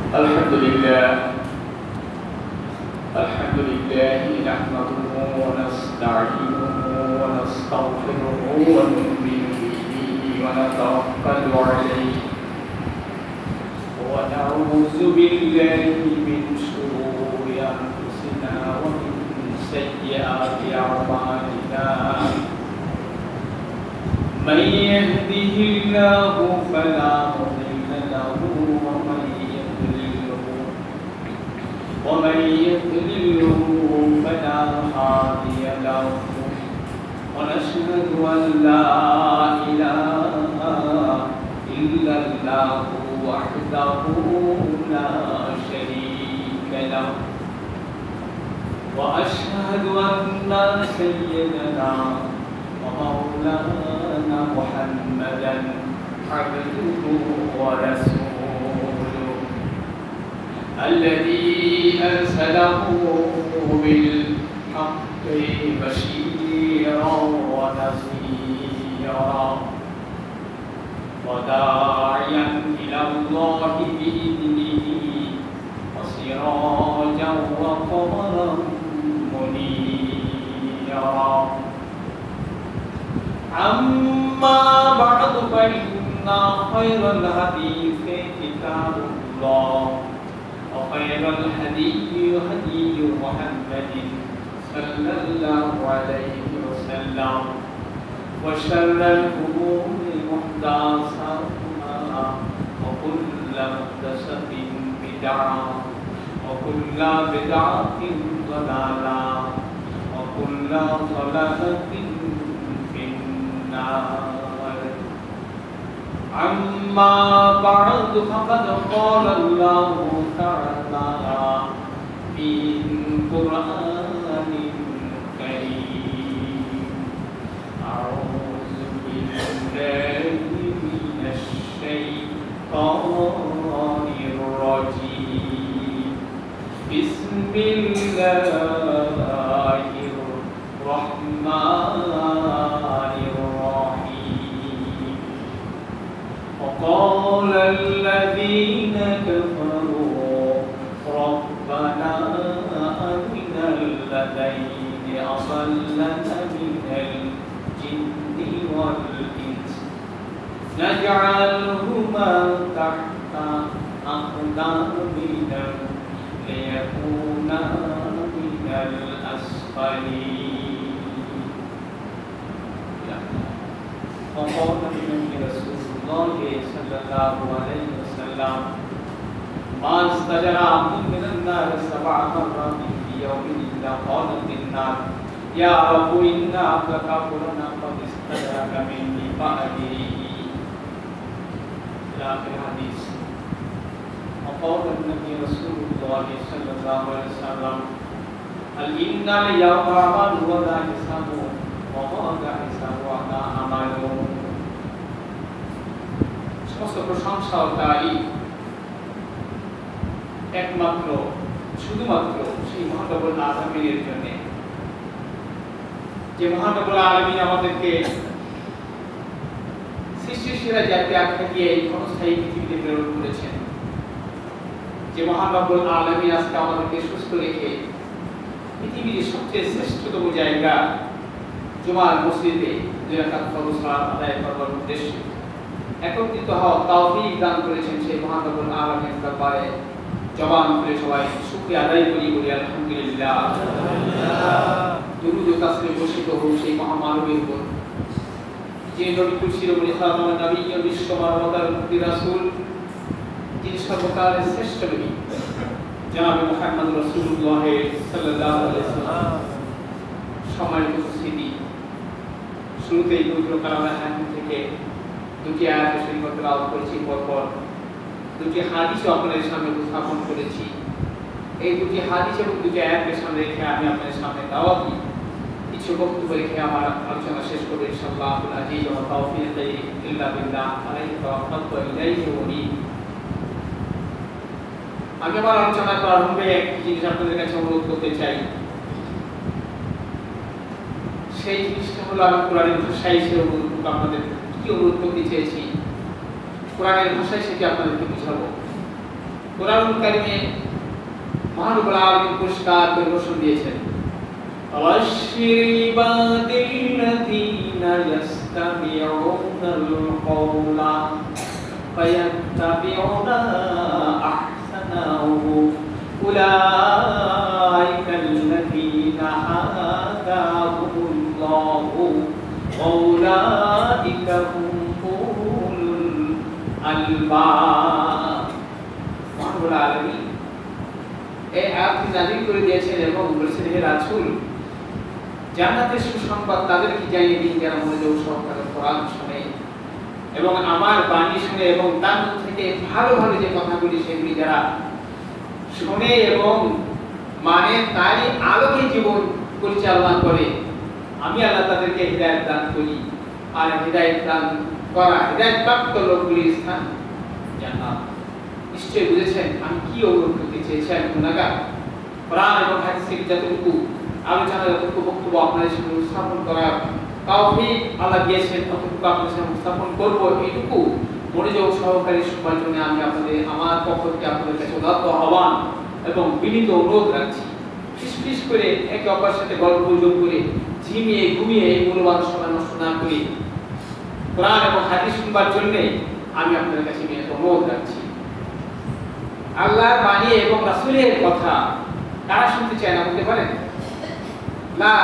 الحمد لله نحمده ونستعينه ونستغفره ونؤمن به ونتوكل عليه ونعوذ بالله من شرور أنفسنا ومن سيئات أعمالنا من يهده الله فلا مضل له ومن يضلله فلا هادي له ونشهد أن لا إله إلا الله وحده لا شريك له وأشهد أن سيدنا ومولانا محمدا عبده ورسوله الذي أرسله بالحق بشيرا ونذيرا وداعيا إلى الله بإذنه وسراجا وقمرا منيرا أما بعد فإن خير الحديث كتاب الله وخير الهدي هدي محمد صلى الله عليه وسلم وشر الأمور محدثاتها وكل محدثة بدعة وكل بدعة ضلالة وكل ضلالة في النار. أما بعد فقد قال الله تعالى في القرآن الكريم أعوذ بالله من الشيطان الرجيم بسم الله الرحمن الرحيم وقال الذين كفروا ربنا أرنا الذين أضلنا من الجن والإنس نجعلهما تحت أقدامنا ليكونا من الأسفلين. وقال النبي رسول الله صلى الله عليه وسلم ما استجر عبد من النار 7 مرات في يوم إلا قالت النار يا رب إن عبدك فلان قد استجرك مني فأجره إلى آخر الحديث. وقال النبي رسول الله صلى الله عليه وسلم هل إن اليوم عمل ولا حساب وغدا حساب ولا عمل. সমস্ত প্রশংসা তাই একমাত্র শুধুমাত্র সেই মহানবুল আলামিনের জন্য, যে মহানবুল আলামিন আমাদেরকে সৃষ্টির সেরা জাতি আখ্যা দিয়ে এই ক্ষণস্থায়ী পৃথিবীতে প্রেরণ করেছেন, যে মহানবুল আলামিন আজকে আমাদেরকে সুস্থ রেখে পৃথিবীর সবচেয়ে শ্রেষ্ঠতম জায়গা জুমার মসজিদে 2 রাকাত ফরজ সালাত আদায় করার উদ্দেশ্যে একত্রিত হওয়ার তৌফিক দান করেছেন, সেই মহানবুল আলামিনের দরবারে জবান খুলে সবাই শুকরিয়া আদায় করি, বলি আলহামদুলিল্লাহ। দুরূদ ও তাসলিম বর্ষিত হোক সেই মহামানবের উপর, যে নবী শিরোমণি খাতামুন নবিয়্যিন বিশ্ব মানবতার মুক্তি রাসূল, যিনি সর্বকালের শ্রেষ্ঠ নবী জনাবে মুহাম্মদ রাসূলুল্লাহ সাল্লাল্লাহু আলাইহি ওয়াসাল্লাম। সম্মানিত উপস্থিতি, শুরুতেই পবিত্র কালামে হাকিম থেকে 2টি আয়াত শরীফ তেলাওয়াত করেছি, পরপর 2টি হাদিসও আপনাদের সামনে উপস্থাপন করেছি। এই 2টি হাদিস এবং 2টি আয়াতের সামনে রেখে আমি আপনাদের সামনে দাওয়াতি কিছু বক্তব্য রেখে আমার আলোচনা শেষ করব ইনশাআল্লাহ। আজিজ ওয়া তাওফীক ইল্লা বিল্লাহ আলাইহি তাওয়াক্কালতু ওয়া ইলাইহি উনীব। আমি আমার আলোচনা প্রারম্ভে একটি জিনিস আপনাদের কাছে অনুরোধ করতে চাই, সেই জিনিসটা হলো আমি কোরআনের ভাষায় সে আপনাদের কি অনুরোধ করতে চেয়েছি, কোরআনের ভাষায় সেটি আপনাদেরকে বুঝাবো। কোরআনুল কারীমে মহানবুল আলামিন পুরস্কার পরিবেশন দিয়েছেন, আবাশশির ইবাদিল্লাযীনা ইয়াসতামিউনাল কওলা ফায়াত্তাবিউনা আহসানাহু উলাইকাল্লাযীনা হাদাহুমুল্লাহু ওয়া উলাইকা হুমুল আলবাব। মহানবুল আলামিন এই আয়াতটি নাযিল করে দিয়েছেন এবং বলেছেন, হে রাসূল, জান্নাতের সুসংবাদ তাদেরকে জানিয়ে দিন যারা মনোযোগ সহকারে কোরআন শুনে এবং আমার বাণী শুনে এবং তার মধ্যে থেকে ভালো ভালো যে কথাগুলি সেগুলি যারা শুনে এবং মানে তারই আলোকে জীবন পরিচালনা করে, আমি আল্লাহ তাদেরকে হিদায়াত দান করি। আর হিদায়াত দান করা, হিদায়াত প্রাপ্ত লোকগুলির স্থান জান্নাত। নিশ্চয়ই বুঝেছেন আমি কি অনুরোধ করতে চেয়েছি। আমি গুনাহগার, কোরআন এবং হাদিসের যতটুকু আলোচনা, যতটুকু বক্তব্য আপনাদের সামনে উপস্থাপন করার তৌফিক আল্লাহ দিয়েছেন, ততটুকু আপনাদের সামনে উপস্থাপন করব। এইটুকু মনোযোগ সহকারে শোনার জন্য আমি আমার পক্ষ থেকে আপনাদের কাছে উদাত্ত আহ্বান এবং বিনীত অনুরোধ রাখছি। ফিসফিস করে একে অপরের সাথে গল্প গুজব করে ঝিমিয়ে ঘুমিয়ে এই মূল্যবান সময় নষ্ট না করে কোরআন এবং হাদিস শুনবার জন্য আমি আপনাদের কাছে বিনীত অনুরোধ রাখছি। আল্লাহর বাণী এবং রাসূলের কথা কারা শুনতে চায় না বলতে পারেন? লা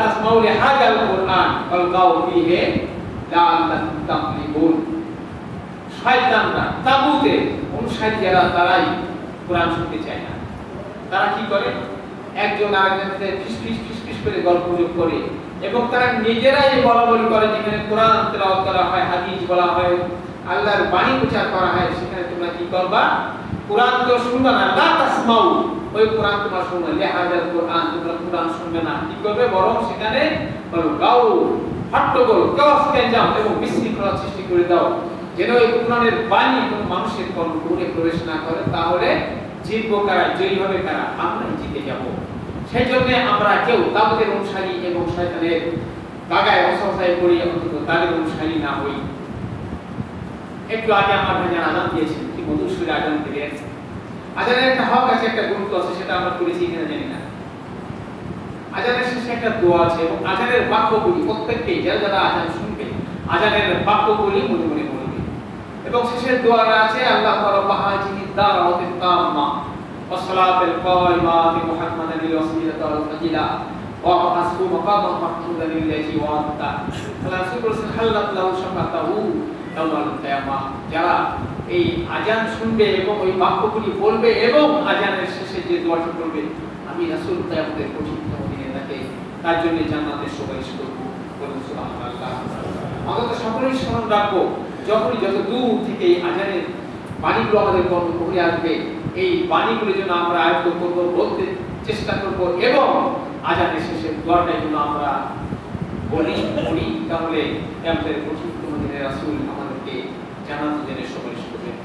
তাসমাউ লিহাযাল কুরআন ওয়ালগাউ ফীহি লাআল্লাকুম তাগলিবুন। শয়তানরা, তাগুতে অনুসারী যারা, তারাই কোরআন শুনতে চায় না। তারা কি করে? একজন আরেকজনের সাথে ফিসফিস করে গল্পগুজব করে এবং তারা নিজেরাই বলাবলি করে, যেখানে কোরআন তেলাওয়াত করা হয়, হাদিস বলা হয়, আল্লাহর বাণী প্রচার করা হয়, সেখানে তোমরা কি করবা? কোরআন তো শুনবে না। লা তাসমাউ, ওই কোরআন তোমরা শুনবে না। লিহাযাল কুরআন, তোমরা কোরআন শুনবে না। কি করবে? বরং সেখানে গাও, হট্টগোল, কেওয়াস গ্যাঞ্জাম এবং বিশৃঙ্খলা সৃষ্টি করে দাও, যেন এই কোরআনের বাণী কোনো মানুষের কর্ণে প্রবেশ না করে। তাহলে জিতবো কারা? জয়ী হবে কারা? আমরাই জিতে যাব। সেই জন্য আমরা কেউ তাগুতের অনুসারী এবং শয়তানের গাগায় অসহায় পড়ি অন্তত তাদের অনুসারী না হই। একটু আগে আমার ভাইজান আযান দিয়েছেন, কি মধুর সুরে আযান দিলেন। আযানের একটা হক আছে, একটা গুরুত্ব আছে, সেটা আমরা করেছি কিনা জানি না। আযানের শেষে একটা দোয়া আছে এবং আযানের বাক্যগুলি প্রত্যেককে যারা আযান শুনবে আযানের বাক্যগুলি মনে মনে বলবে এবং শেষের দোয়াটা আছে, আল্লাহ রাব্বাহা জিনিদ দাওয়াতিল তাম্মা ওয়াস সালাতুল কাইমাতি মুহাম্মাদানিল ওয়াসিলাতা ওয়াল ফাজিলা ওয়া হাসবু মাকামান মাহমুদান লিল্লাহি ওয়া আনতা রাসূলুল্লাহ সাল্লাল্লাহু শাফাতাহু ইয়াউমাল কিয়ামা। যারা এই আযান শুনবে এবং ওই বাক্যগুলি বলবে এবং আযানের শেষে যে দোয়াটা বলবে, আমি রাসূল কিয়ামতের কঠিন দিনে তাকে তার জন্য জান্নাতের সুপারিশ করব। বলুন সুবহানাল্লাহ। আমরা তো সকলেই স্মরণ রাখবো, যখনই যত দূর থেকে এই আযানের বাণীগুলো আমাদের কর্ণকুহরে আসবে, এই বাণীগুলোর জন্য আমরা আয়ত্ত করব, বলতে চেষ্টা করব এবং আযানের শেষে দোয়াটা যেন আমরা বলি, তাহলে কিয়ামতের কঠিন দিনে রাসূল আমাদেরকে জান্নাতের জন্য সুপারিশ করবেন।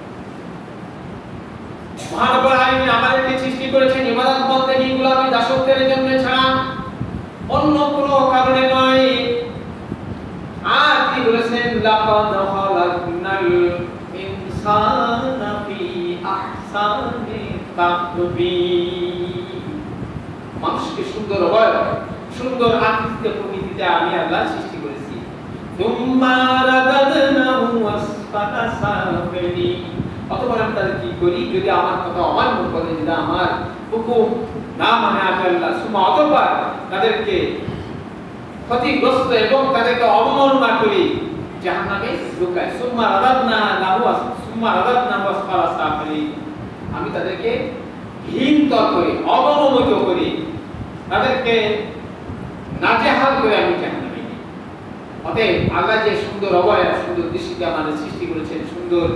মহান রব্বুল আলামিন আমাদেরকে সৃষ্টি করেছেন ইবাদত বন্দেগী গোলামি দাসত্বের জন্য ছাড়া অন্য কোনো কারণে নয়। আর কি বলেছেন? লাকাদ খালাকনাল ইনসানা ফি আহসানি তাকবীর। মানুষকে সুন্দর অবয়ব, সুন্দর আকৃতিতে প্রকৃতিতে আমি আল্লাহ সৃষ্টি করেছি। তুম্মা রাদাদনাহু আসফালা সাফিলিন। অতঃপর আমি তাদের কি করি? যদি আমার কথা অমান্য করে, যদি আমার হুকুম না মানে আল্লাহ, সুম্মা অতঃপর তাদেরকে ক্ষতিগ্রস্ত এবং তাদেরকে অবমাননা করি, জাহান্নামে ঢুকাই। সুম্মা রাদাদনাহু আসফালা সাফিলিন। আমি তাদেরকে হীনতর করি, অবনমিত করি, তাদেরকে নাজেহাল করে আমি জাহান্নামে দিই। অতএব আল্লাহ যে সুন্দর অবয়ব, সুন্দর দৃষ্টিতে আমাদের সৃষ্টি করেছেন, সুন্দর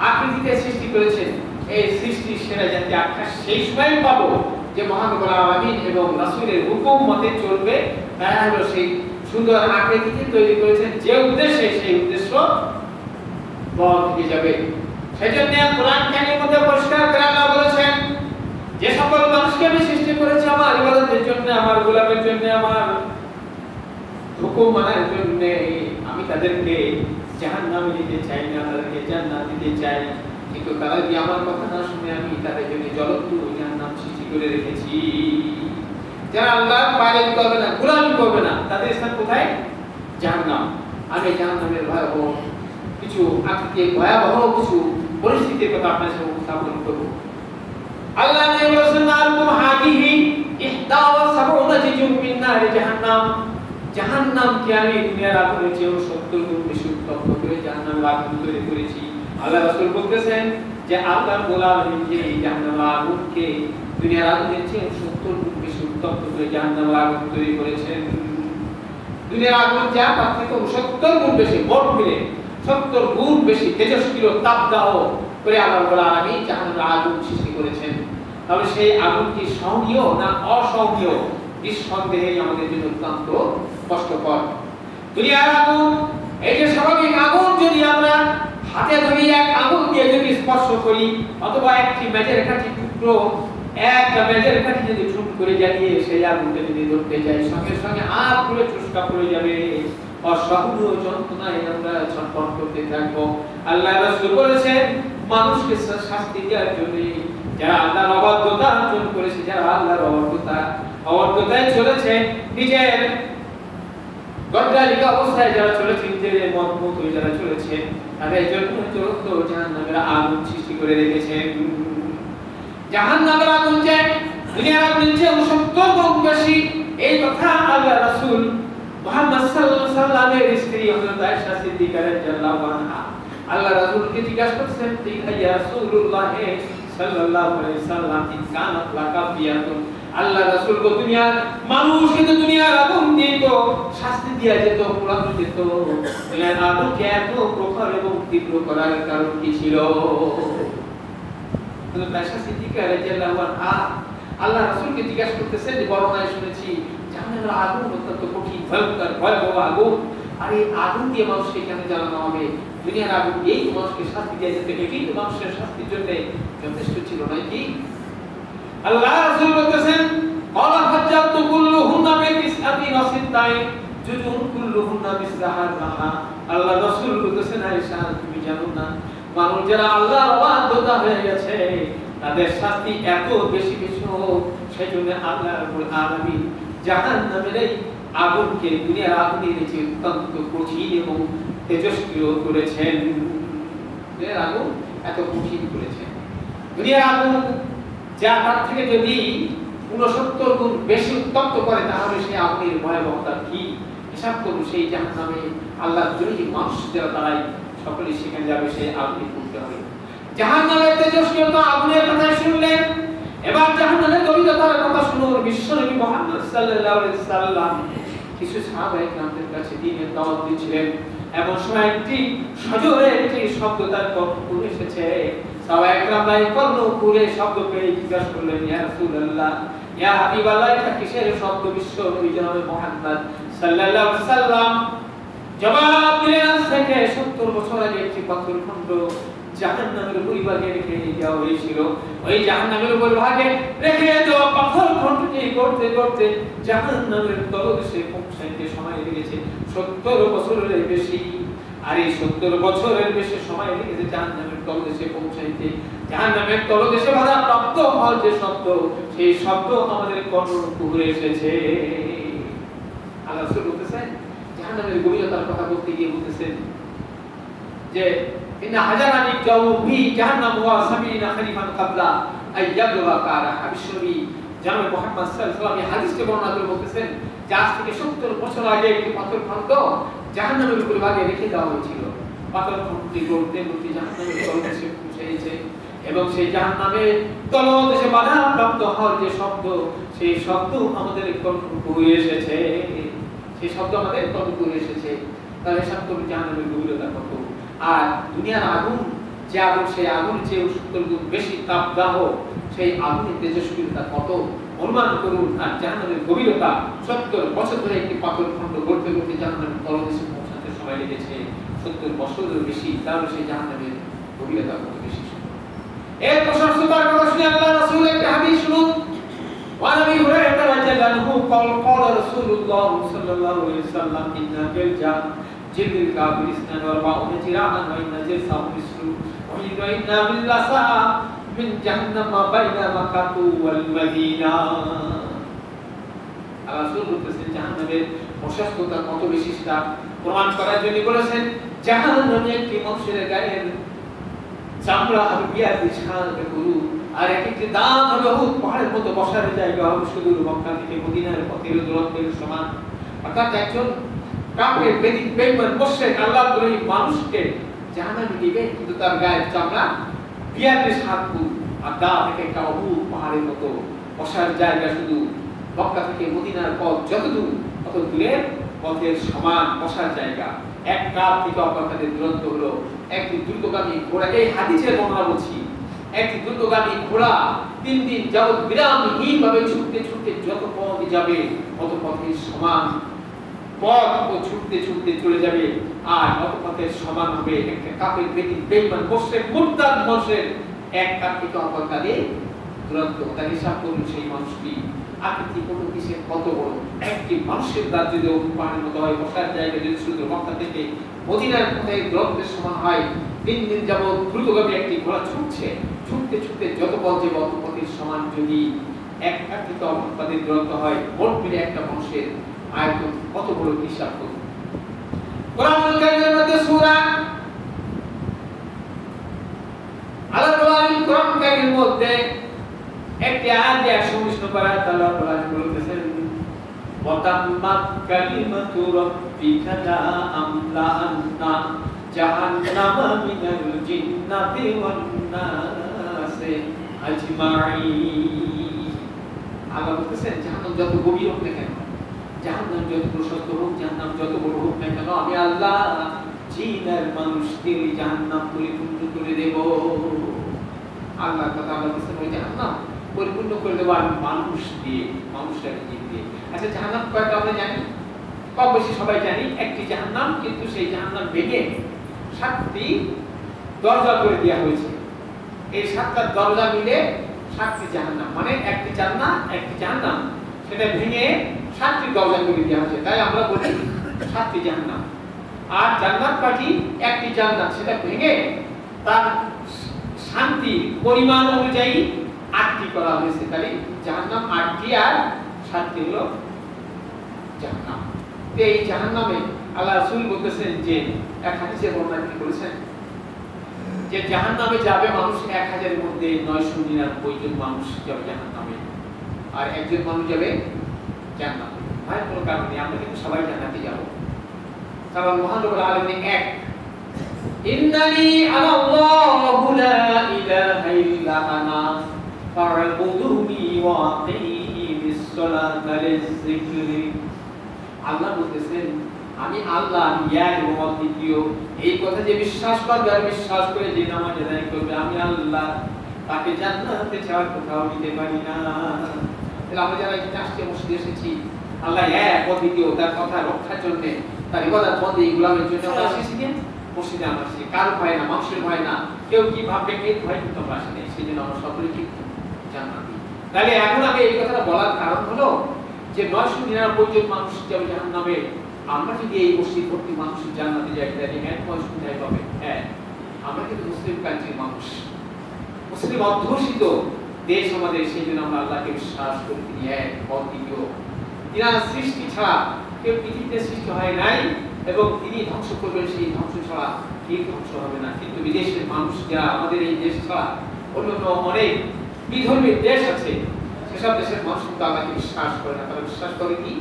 আকৃতিতে সৃষ্টি করেছেন, এই সৃষ্টির সেরা জাতি আখ্যা সেই সময় পাবো যে মহান রব্বুল আলামিন এবং রাসূলের হুকুম মতে চলবে। তারা হলো সেই সুন্দর আকৃতিতে তৈরি করেছেন, যে উদ্দেশ্যে সেই উদ্দেশ্য বহন হয়ে যাবে। সেজন্য কোরআন কারীমের মধ্যে পরিষ্কার করে আল্লাহ বলেছেন, যে সকল মানুষকে আমি সৃষ্টি করেছি আমার ইবাদতের জন্য, আমার গোলামের জন্য, আমার হুকুম মানার জন্য, আমি তাদেরকে জাহান্নামে দিতে চাই না, তাদেরকে জান্নাত দিতে চাই। কিন্তু তারা যদি আমার কথা না শুনে আমি তাদের জন্য জ্বলন্ত জাহান্নাম সৃষ্টি করে রেখেছি। যারা আল্লাহর পালন করবে না, গোলামি করবে না, তাদের স্থান কোথায়? জাহান্নাম। আমি জাহান্নামের ভয়াবহ কিছু পরিস্থিতির কথা আপনার সামনে উপস্থাপন করব। আল্লাহ নবী বলেছেন নারুকুম হাদিহি ইহদা ওয়া সাবউনা জিজুম মিন নারি জাহান্নাম। জাহান্নামকে আমি দুনিয়ার আগুনের চেয়ে 70 গুণ বেশি উত্তপ্ত করে জাহান্নামের আগুন তৈরি করেছি। আল্লাহ রাসূল বলতেছেন যে আল্লাহর গোলাম যে জাহান্নামের আগুনকে দুনিয়ার আগুনের চেয়ে 70 গুণ বেশি উত্তপ্ত করে জাহান্নামের আগুন তৈরি করেছেন। দুনিয়ার আগুন যা তার থেকে 70 গুণ বেশি, মোট মিলে 70 গুণ বেশি তেজস্ক্রিয় তাপদাহ করে আল্লাহ রাব্বুল আলামিন জাহান্নামের আগুন সৃষ্টি করেছেন। তবে সেই আগুন কি সহনীয় না অসহনীয়? নিঃসন্দেহে আমাদের জন্য অত্যন্ত কষ্টকর। দুনিয়ার আগুন, এই যে স্বাভাবিক আগুন, যদি আমরা হাতে ধরি এক আগুন দিয়ে যদি স্পর্শ করি, অথবা একটি মেজের কাঠি টুকরো একটা মেজের কাঠি যদি ঠুট করে জ্বালিয়ে সেই আগুনটা যদি ধরতে যাই, সঙ্গে সঙ্গে আগ পুরো চুস্কা পড়ে যাবে। অসহনীয় যন্ত্রণায় আমরা ছটফট করতে থাকবো। আল্লাহ রাসূল বলেছেন মানুষকে শাস্তি দেওয়ার জন্য যারা আল্লাহর অবাধ্যতা অর্জন করেছে, যারা আল্লাহর অবাধ্যতায় চলেছে, নিজের গড্ডালিকা অবস্থায় যারা চলেছে, নিজের মত যারা চলেছে, তাদের জন্য জ্বলন্ত জাহান্নামের আগুন সৃষ্টি করে রেখেছেন। জাহান্নামের আগুন যে দুনিয়ার আগুনের চেয়ে 70 গুণ বেশি, এই কথা আল্লাহ রাসূল মুহাম্মদ সাল্লাল্লাহু আলাইহি ওয়াসাল্লামের স্ত্রী হযরত আয়েশা সিদ্দিকা রাদিয়াল্লাহু আনহা আল্লাহ রাসূলকে জিজ্ঞাসা করছেন, ইয়া রাসূলুল্লাহ সাল্লাল্লাহু আলাইহি ওয়াসাল্লাম, ইন কানাত লাকা বিয়াতুন, আল্লাহ রাসূল গো দুনিয়ার মানুষ কিন্তু দুনিয়ার আগুন দিয়ে তো শাস্তি দেয়া যেত, পোড়ানো যেত, দুনিয়ার আগুনকে এত প্রখর এবং তীব্র করার কারণ কি ছিল? হযরত আয়েশা সিদ্দিকা রাদিয়াল্লাহু আনহা আল্লাহ রাসূলকে জিজ্ঞাসা করতেছেন যে বর্ণনায় শুনেছি জাহান্নামের আগুন অত্যন্ত কঠিন, ভয়ঙ্কর, ভয়াবহ আগুন, আর এই আগুন দিয়ে মানুষকে কেন জ্বালানো হবে? দুনিয়ার আগুন দিয়েই মানুষকে শাস্তি দেওয়া যেত, এটাই তো মানুষের শাস্তির জন্য যথেষ্ট ছিল নাকি? আল্লাহ রাসূল বলতেছেন ক্বালা ফাজ্জাতু কুল্লুহুন্না বিতিসআতি ওয়াসিত্তাইন জুজুন কুল্লুহুন্না মিসলাহার রাহা। আল্লাহ রাসূল বলতেছেন আয়েশা তুমি জানো না, মানুষ যারা আল্লাহর অবাধ্যতা হয়ে গেছে তাদের শাস্তি এত বেশি বেশি হোক, সেজন্য আল্লাহ রাব্বুল আলামিন জাহান্নামের এই আগুনকে দুনিয়ার আগুনের চেয়ে অত্যন্ত কঠিন এবং তেজস্ক্রিয় করেছেন। দুনিয়ার আগুন এত কঠিন করেছেন। দুনিয়ার আগুন যা তার থেকে যদি 69 গুণ বেশি উত্তপ্ত করে, তাহলে সেই আগুনের ভয়াবহতা কি হিসাব করুন। সেই জাহান্নামে আল্লাহর জন্য মানুষ যারা তারাই সকলে সেখানে যাবে, সেই আগুনে পড়তে হবে। জাহান্নামের তেজস্ক্রিয়তা আগুনের কথা শুনলেন, এবার জাহান্নামের গভীরতার কথা শুনুন। বিশ্বনবী মুহাম্মদ সাল্লাল্লাহু আলাইহি সাল্লাম কিছু সাহাবায়ে কেরামদের কাছে দ্বীনের দাওয়াত দিচ্ছিলেন। এমন সময় একটি সজোরে একটি শব্দ তার কর্ণপুরে এসেছে। সাহাবায়ে কেরাম এই কর্ণপুরে শব্দ পেয়ে জিজ্ঞাসা করলেন, ইয়া রাসূলুল্লাহ, ইয়া হাবিবাল্লাহ, এটা কিসের শব্দ? বিশ্বনবী জনাবে মুহাম্মদ সাল্লাল্লাহু আলাইহি সাল্লাম জবাব দিলেন, আজ থেকে 70 বছর আগে একটি পাথরখণ্ড জাহান্নামের পরিভাগে রেখে দেওয়া হয়েছিল। ওই জাহান্নামের পরিভাগে রেখে দেওয়া পাথরখণ্ডটি করতে করতে জাহান্নামের তলদেশে পৌঁছাইতে সময় লেগেছে 70 বছরের বেশি। আর এই 70 বছরের বেশি সময় লেগেছে জাহান্নামের তলদেশে পৌঁছাইতে। জাহান্নামের তলদেশে বাধা প্রাপ্ত হওয়ার যে শব্দ, সেই শব্দ আমাদের কর্ণকুহরে এসেছে। আল্লাহ রাসূল বলতেছেন, জাহান্নামের গভীরতার কথা বলতে গিয়ে বলতেছেন যে ইন্না হাজারানি জাওফি জাহান্নাম ওয়া সাবিনা খলিফান ক্বাবলা আইয়াবলুগা কারাহা। বিশ্বনবী জনাবে মুহাম্মদ সাল্লাল্লাহু আলাইহি ওয়াসাল্লাম হাদিসে বর্ণনা করে বলতেছেন যে আজ থেকে 70 বছর আগে একটি পাথরখণ্ড জাহান্নামের পরিভাগে রেখে দেওয়া হয়েছিল। পাথরখণ্ডটি গড়তে গড়তে জাহান্নামের তলদেশে পৌঁছেছে এবং সেই জাহান্নামের তলদেশে বাধা প্রাপ্ত হওয়ার যে শব্দ, সেই শব্দ আমাদের কর্ণকুহরে এসেছে। সেই শব্দ আমাদের কর্ণকুহরে এসেছে। তাহলে শব্দ জাহান্নামের গভীরতা কত? আর দুনিয়ার আগুন যে আগুন, সেই আগুন যে 70 গুণ বেশি তাপদাহ, সেই আগুনের তেজস্ক্রিয়তা কত অনুমান করুন। আর জাহান্নামের গভীরতা 70 বছর ধরে একটি পাথরখণ্ড গড়তে গড়তে জাহান্নামের তলদেশে পৌঁছাতে সময় লেগেছে 70 বছরের বেশি। তাহলে সেই জাহান্নামের গভীরতা কত বেশি? এর প্রশংসার কথা শুনে আল্লাহ রাসূল একটা হাদিস শুনুন। ওয়া নবী হুরায়রা রাদিয়াল্লাহু আনহু قال رسول الله صلى الله عليه وسلم إن الجلد جلد الكافر 42 ذراعا وإن جلده مثل وحينئذ باللسا من جهنم بين مكة والمدينة রাসূল বলতেছেন জাহান্নামের অসুস্থতা কত বেশি সেটা প্রমাণ করার জন্য বলেছেন জাহান্নামে একটি মানুষের গায়ের চামড়া আর বিয়ার বিছানা গরু আর একটি দাঁত হবে হুদ পাহাড়ের মতো বসার জায়গা হবে শুধু মক্কা থেকে মদিনার পথের দূরত্বের সমান। অর্থাৎ একজন কাফের বেঈমান মুশরিক আল্লাহর বিরোধী মানুষকে জাহান্নামে দিবে, কিন্তু তার গায়ের চামড়া বিয়ার বিছানা আর দাঁত থেকে একটা অভূত পাহাড়ের মতো বসার জায়গা শুধু মক্কা থেকে মদিনার পথ যত দূর তত দূরের পথের সমান বসার জায়গা। এক কাপ থেকে অপর কাপের দূরত্ব হলো একটি দ্রুতগামী ঘোড়া। এই হাদিসের বর্ণনা বলছি, একটি দ্রুতগামী ঘোড়া 3 দিন যাবত বিরামহীন ভাবে ছুটতে ছুটতে যত পথ যাবে তত পথের সমান পথ ও ছুটতে ছুটতে চলে যাবে, আর তত পথের সমান হবে একটা কাপের বেঈমান মুশরিক মুরতাদ মানুষের এক কাপ থেকে অপর কাপে দূরত্ব। তার হিসাব করুন সেই মানুষটি আকৃতি কত কিসের কত বড়। একটি মানুষের দাঁত যদি পানির মতো হয়, বসার জায়গা যদি শুধু মক্কা থেকে মদিনার পথের দূরত্বের সমান হয়, 3 দিন যাবত দ্রুতগামী একটি ঘোড়া ছুটছে, ছুটতে ছুটতে যত পথ যে অত পথের সমান যদি এক কাপ থেকে অপর কাপের দূরত্ব হয়, মোট মিলে একটা মানুষের আয়তন কত বড় হিসাব করুন। কোরআনুল কারীমের মধ্যে সূরা আল-কোরআন কারীমের মধ্যে একটি আয়াত 119 নম্বর আয়াত আল্লাহ তাআলা বলেছেন ওয়াতাম্মাত কালিমাতু রাব্বিকা লা আমলাআন্না জাহান্নামা মিনাল জিন্নাতি ওয়ান নাসি আজমাইন। আল্লাহ বলেছেন জাহান্নাম যত গভীর হোক না কেন, জাহান্নাম যত প্রশস্ত হোক, জাহান্নাম যত বড় হোক না কেন, আমি আল্লাহ জিন আর মানুষকে জাহান্নাম পরিপূর্ণ করে দেব। আল্লাহ তাআলা বলেছেন ওই জাহান্নাম পরিপূর্ণ করে দেব আমি মানুষ দিয়ে, মানুষটাকে জিন দিয়ে। আচ্ছা জাহান্নাম কয়টা আমরা জানি, কম বেশি সবাই জানি একটি জাহান্নাম, কিন্তু সেই জাহান্নাম ভেঙে 7টি দরজা করে দেওয়া হয়েছে। এই 7টা দরজা মিলে 7টি জাহান্নাম, মানে একটি জান্নাত একটি জাহান্নাম, সেটা ভেঙে 7টি দরজা করে দেওয়া হয়েছে। তাই আমরা বলি 7টি জাহান্নাম। আর জান্নাত পাটি একটি জান্নাত, সেটা ভেঙে তার শান্তি পরিমাণ অনুযায়ী 8টি করা হয়েছে। তাহলে জাহান্নাম 8টি আর 7টি হলো জাহান্নাম। তো এই জাহান্নামে আল্লাহ রাসূল বলতেছেন যে এক হাদিসে বর্ণনা তিনি বলেছেন যে জাহান্নামে যাবে মানুষ 1000 এর মধ্যে 999 জন মানুষ যাবে জাহান্নামে, আর একজন মানুষ যাবে জান্নাতে। ভাই কোনো কারণ নেই, আমরা কিন্তু সবাই জান্নাতে যাব, কারণ মহান রব্বুল আলামিন এক। ইন্নানি আনাল্লাহু লা ইলাহা ইল্লা আনা ফা'বুদুনি ওয়া আকিমিস সালাতা লিয-যিকরি। আল্লাহ বলতেছেন আমি আল্লাহ, আমি এক এবং অদ্বিতীয়। এই কথা যে বিশ্বাস করবে আর বিশ্বাস করে যে নামাজ আদায় করবে আমি আল্লাহ, তাকে জান্নাতে ছাড়া কোথাও নিতে পারি না। তাহলে আমরা যারা এখানে আসছি, মসজিদে এসেছি, আল্লাহ এক অদ্বিতীয়, তার কথা রক্ষার জন্য, তার ইবাদত বন্দী গোলামের জন্য আমরা এসেছি। মসজিদে আমরা আসছি কারো ভয় না, মানুষের ভয় না, কেউ কি ভাববে কে ভয় কিন্তু আমরা আসি না, সেই জন্য আমরা সকলে কি জান্নাতি। তাহলে এখন আমি এই কথাটা বলার কারণ হলো যে 999 জন মানুষ যাবে জাহান্নামে, আমরা যদি এই মসজিদ ভর্তি মানুষ জান্নাতে যাই তাহলে এক মানুষ কোথায় পাবে? হ্যাঁ, আমরা কিন্তু মুসলিম কান্ট্রির মানুষ, মুসলিম অধ্যুষিত দেশ আমাদের, সেই জন্য আমরা আল্লাহকে বিশ্বাস করি তিনি এক অদ্বিতীয়। তিনার সৃষ্টি ছাড়া কেউ পৃথিবীতে সৃষ্টি হয় নাই, এবং তিনি ধ্বংস করবেন, সেই ধ্বংস ছাড়া কেউ ধ্বংস হবে না। কিন্তু বিদেশের মানুষ যারা আমাদের এই দেশ ছাড়া অন্যান্য অনেক বিধর্মীর দেশ আছে, সেসব দেশের মানুষ কিন্তু আল্লাহকে বিশ্বাস করে না। তারা বিশ্বাস করে কি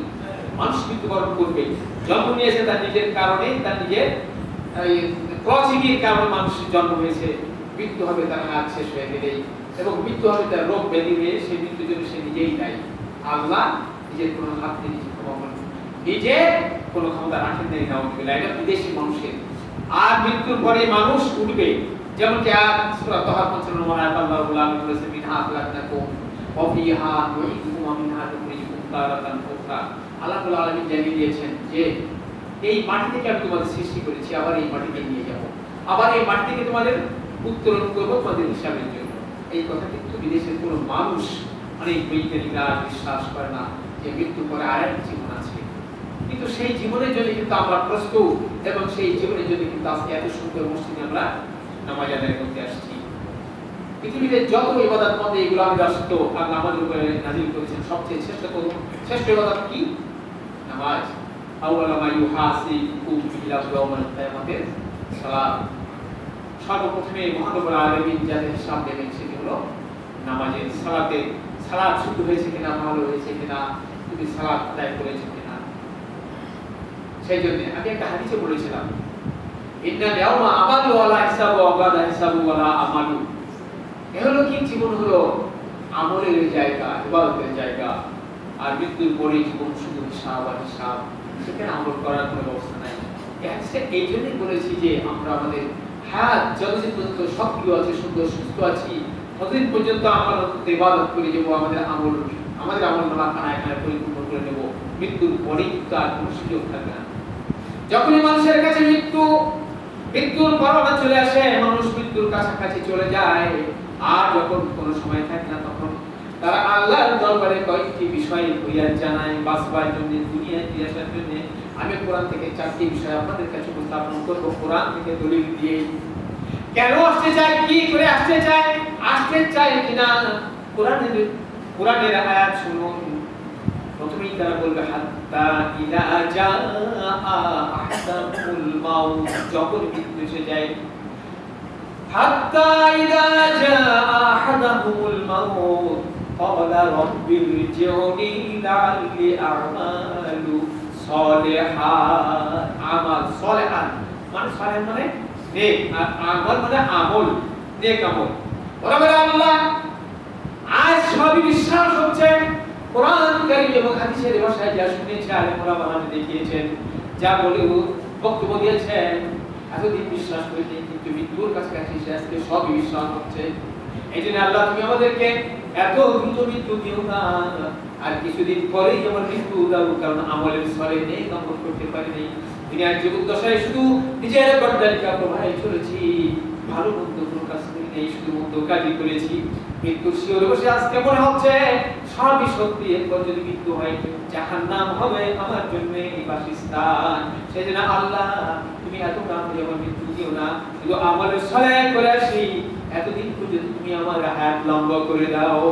মানুষ মৃত্যুবরণ করবে, জন্ম নিয়েছে তার নিজের কারণে, তার নিজের প্রচিকির কারণে মানুষের জন্ম হয়েছে, মৃত্যু হবে তার হাত শেষ হয়ে গেলেই, এবং মৃত্যু হবে তার রোগ ব্যাধি হয়ে, সেই মৃত্যুর জন্য সে নিজেই দায়ী। আল্লাহ নিজের কোনো হাত দিয়ে নিজে কোনো ক্ষমতা রাখেন নাই, নাউজুবিল্লাহ। এটা বিদেশি মানুষের। আর মৃত্যুর পরে মানুষ উঠবে, যেমন কি সূরা তাহা 55 নম্বর আয়াত আল্লাহ রাব্বুল আলামিন বলেছেন মিনহা খালাকনাকুম ওয়া ফিহা নুঈদুকুম ওয়া মিনহা নুখরিজুকুম তারাতান উখরা। আল্লাহ রাব্বুল আলামিন জানিয়ে দিয়েছেন যে এই মাটি থেকে আমি তোমাদের সৃষ্টি করেছি, আবার এই মাটিতে নিয়ে যাব, আবার এই মাটি থেকে তোমাদের উত্তোলন করব তোমাদের হিসাবের জন্য। এই কথা কিন্তু বিদেশের কোনো মানুষ, অনেক বৈজ্ঞানিকরা বিশ্বাস করে না যে মৃত্যুর পরে আরেকটা জীবন আছে। কিন্তু সেই জীবনের জন্য কিন্তু আমরা প্রস্তুত, এবং সেই জীবনের জন্য কিন্তু আজকে এত সুন্দর মসজিদে আমরা নামাজ আদায় করতে আসছি। পৃথিবীতে যত ইবাদত মধ্যে এগুলো আমি রাষ্ট্র আল্লাহ আমাদের উপরে নাযিল করেছেন, সবচেয়ে শ্রেষ্ঠ ইবাদত কি? নামাজ। আউয়ালা মা ইউহাসিবুকুম বিহি ইয়াউমাল কিয়ামাতিস সালাত। সর্বপ্রথমে মহান রব্বুল আলামিন যাদের হিসাব দেবেন সেটি হলো নামাজের। সালাত শুদ্ধ হয়েছে কিনা, ভালো হয়েছে কিনা, তুমি সালাত আদায় করেছো কিনা। সেই জন্য আমি একটা হাদিসে বলেছিলাম, ইন্নাল ইয়াউমা আমালু ওয়ালা হিসাবু ওয়া গাদা হিসাবু ওয়ালা আমালু। এ হলো কি? জীবন হলো আমলের জায়গা, ইবাদতের জায়গা, আর মৃত্যুর পরে জীবন শুধু হিসাব আর হিসাব, সেখানে আমল করার কোনো ব্যবস্থা নাই। এই জন্যই বলেছি যে আমরা আমাদের হাত যতদিন পর্যন্ত সক্রিয় আছে, সুস্থ আছি, ততদিন পর্যন্ত আমরা ইবাদত করে যাবো, আমাদের আমল নামা খানায় পরিপূর্ণ করে নেব। মৃত্যুর পরে কিন্তু আর কোনো সুযোগ থাকবে না। যখনই মানুষের কাছে মৃত্যুর করোনা চলে আসে, মানুষ মৃত্যুর কাছাকাছি চলে যায়, আর যখন কোনো সময় থাকে না, তখন তারা আল্লাহর দরবারে কয়েকটি বিষয় ফরিয়াদ জানায় বাঁচবার জন্য, দুনিয়ায় ফিরে আসার জন্য। আমি কোরআন থেকে 4টি বিষয় আপনাদের কাছে উপস্থাপন করব, কোরআন থেকে দলিল দিয়ে। কেন আসতে চায়, কি করে আসতে চায় কিনা কোরআনের আয়াত শুনুন। প্রথমেই তারা বলবে হাত্তা ইযা জাআ আহদাহুল মাউত, যখন মৃত্যু এসে যায়। হাত্তা ইযা জাআ আহদাহুল মাউত ক্বালা রাব্বির জিউনি লাআল্লি আ'মালু সলিহান। আমাল সলিহান মানে সলিহান মানে নেক, আর আমল মানে আমল, নেক আমল। ওরা বলে আল্লাহ আজ সবই বিশ্বাস হচ্ছে কোরআন কারীম এবং হাদিসের ভাষায় যা শুনেছি, আলেম ওলামা দেখিয়েছেন, যা বলে বক্তব্য দিয়েছেন, এতদিন বিশ্বাস করেছি, কিন্তু মৃত্যুর কাছাকাছি এসে আজকে সবই বিশ্বাস হচ্ছে। এই জন্য আল্লাহ তুমি আমাদেরকে এত দ্রুত মৃত্যু দিও না, আর কিছুদিন পরেই আমার মৃত্যু দাও, কারণ আমলের সলে নেই, আমল করতে পারিনি। দুনিয়ার জীবদ্দশায় শুধু নিজের গর্দারিকা প্রবাহে চলেছি, ভালো মন্দ কোনো কাজ করি নেই, শুধু মন্দ কাজই করেছি। মৃত্যুর শিওরে বসে আজকে মনে হচ্ছে সবই সত্যি, এরপর যদি মৃত্যু হয় জাহান্নাম হবে আমার জন্য বাসস্থান। সেজন্য আল্লাহ তুমি এত তাড়াতাড়ি আমার মৃত্যু দিও না, শুধু আমলের সলে করে আসি, এতদিন পর্যন্ত তুমি আমার হায়াত লম্বা করে দাও।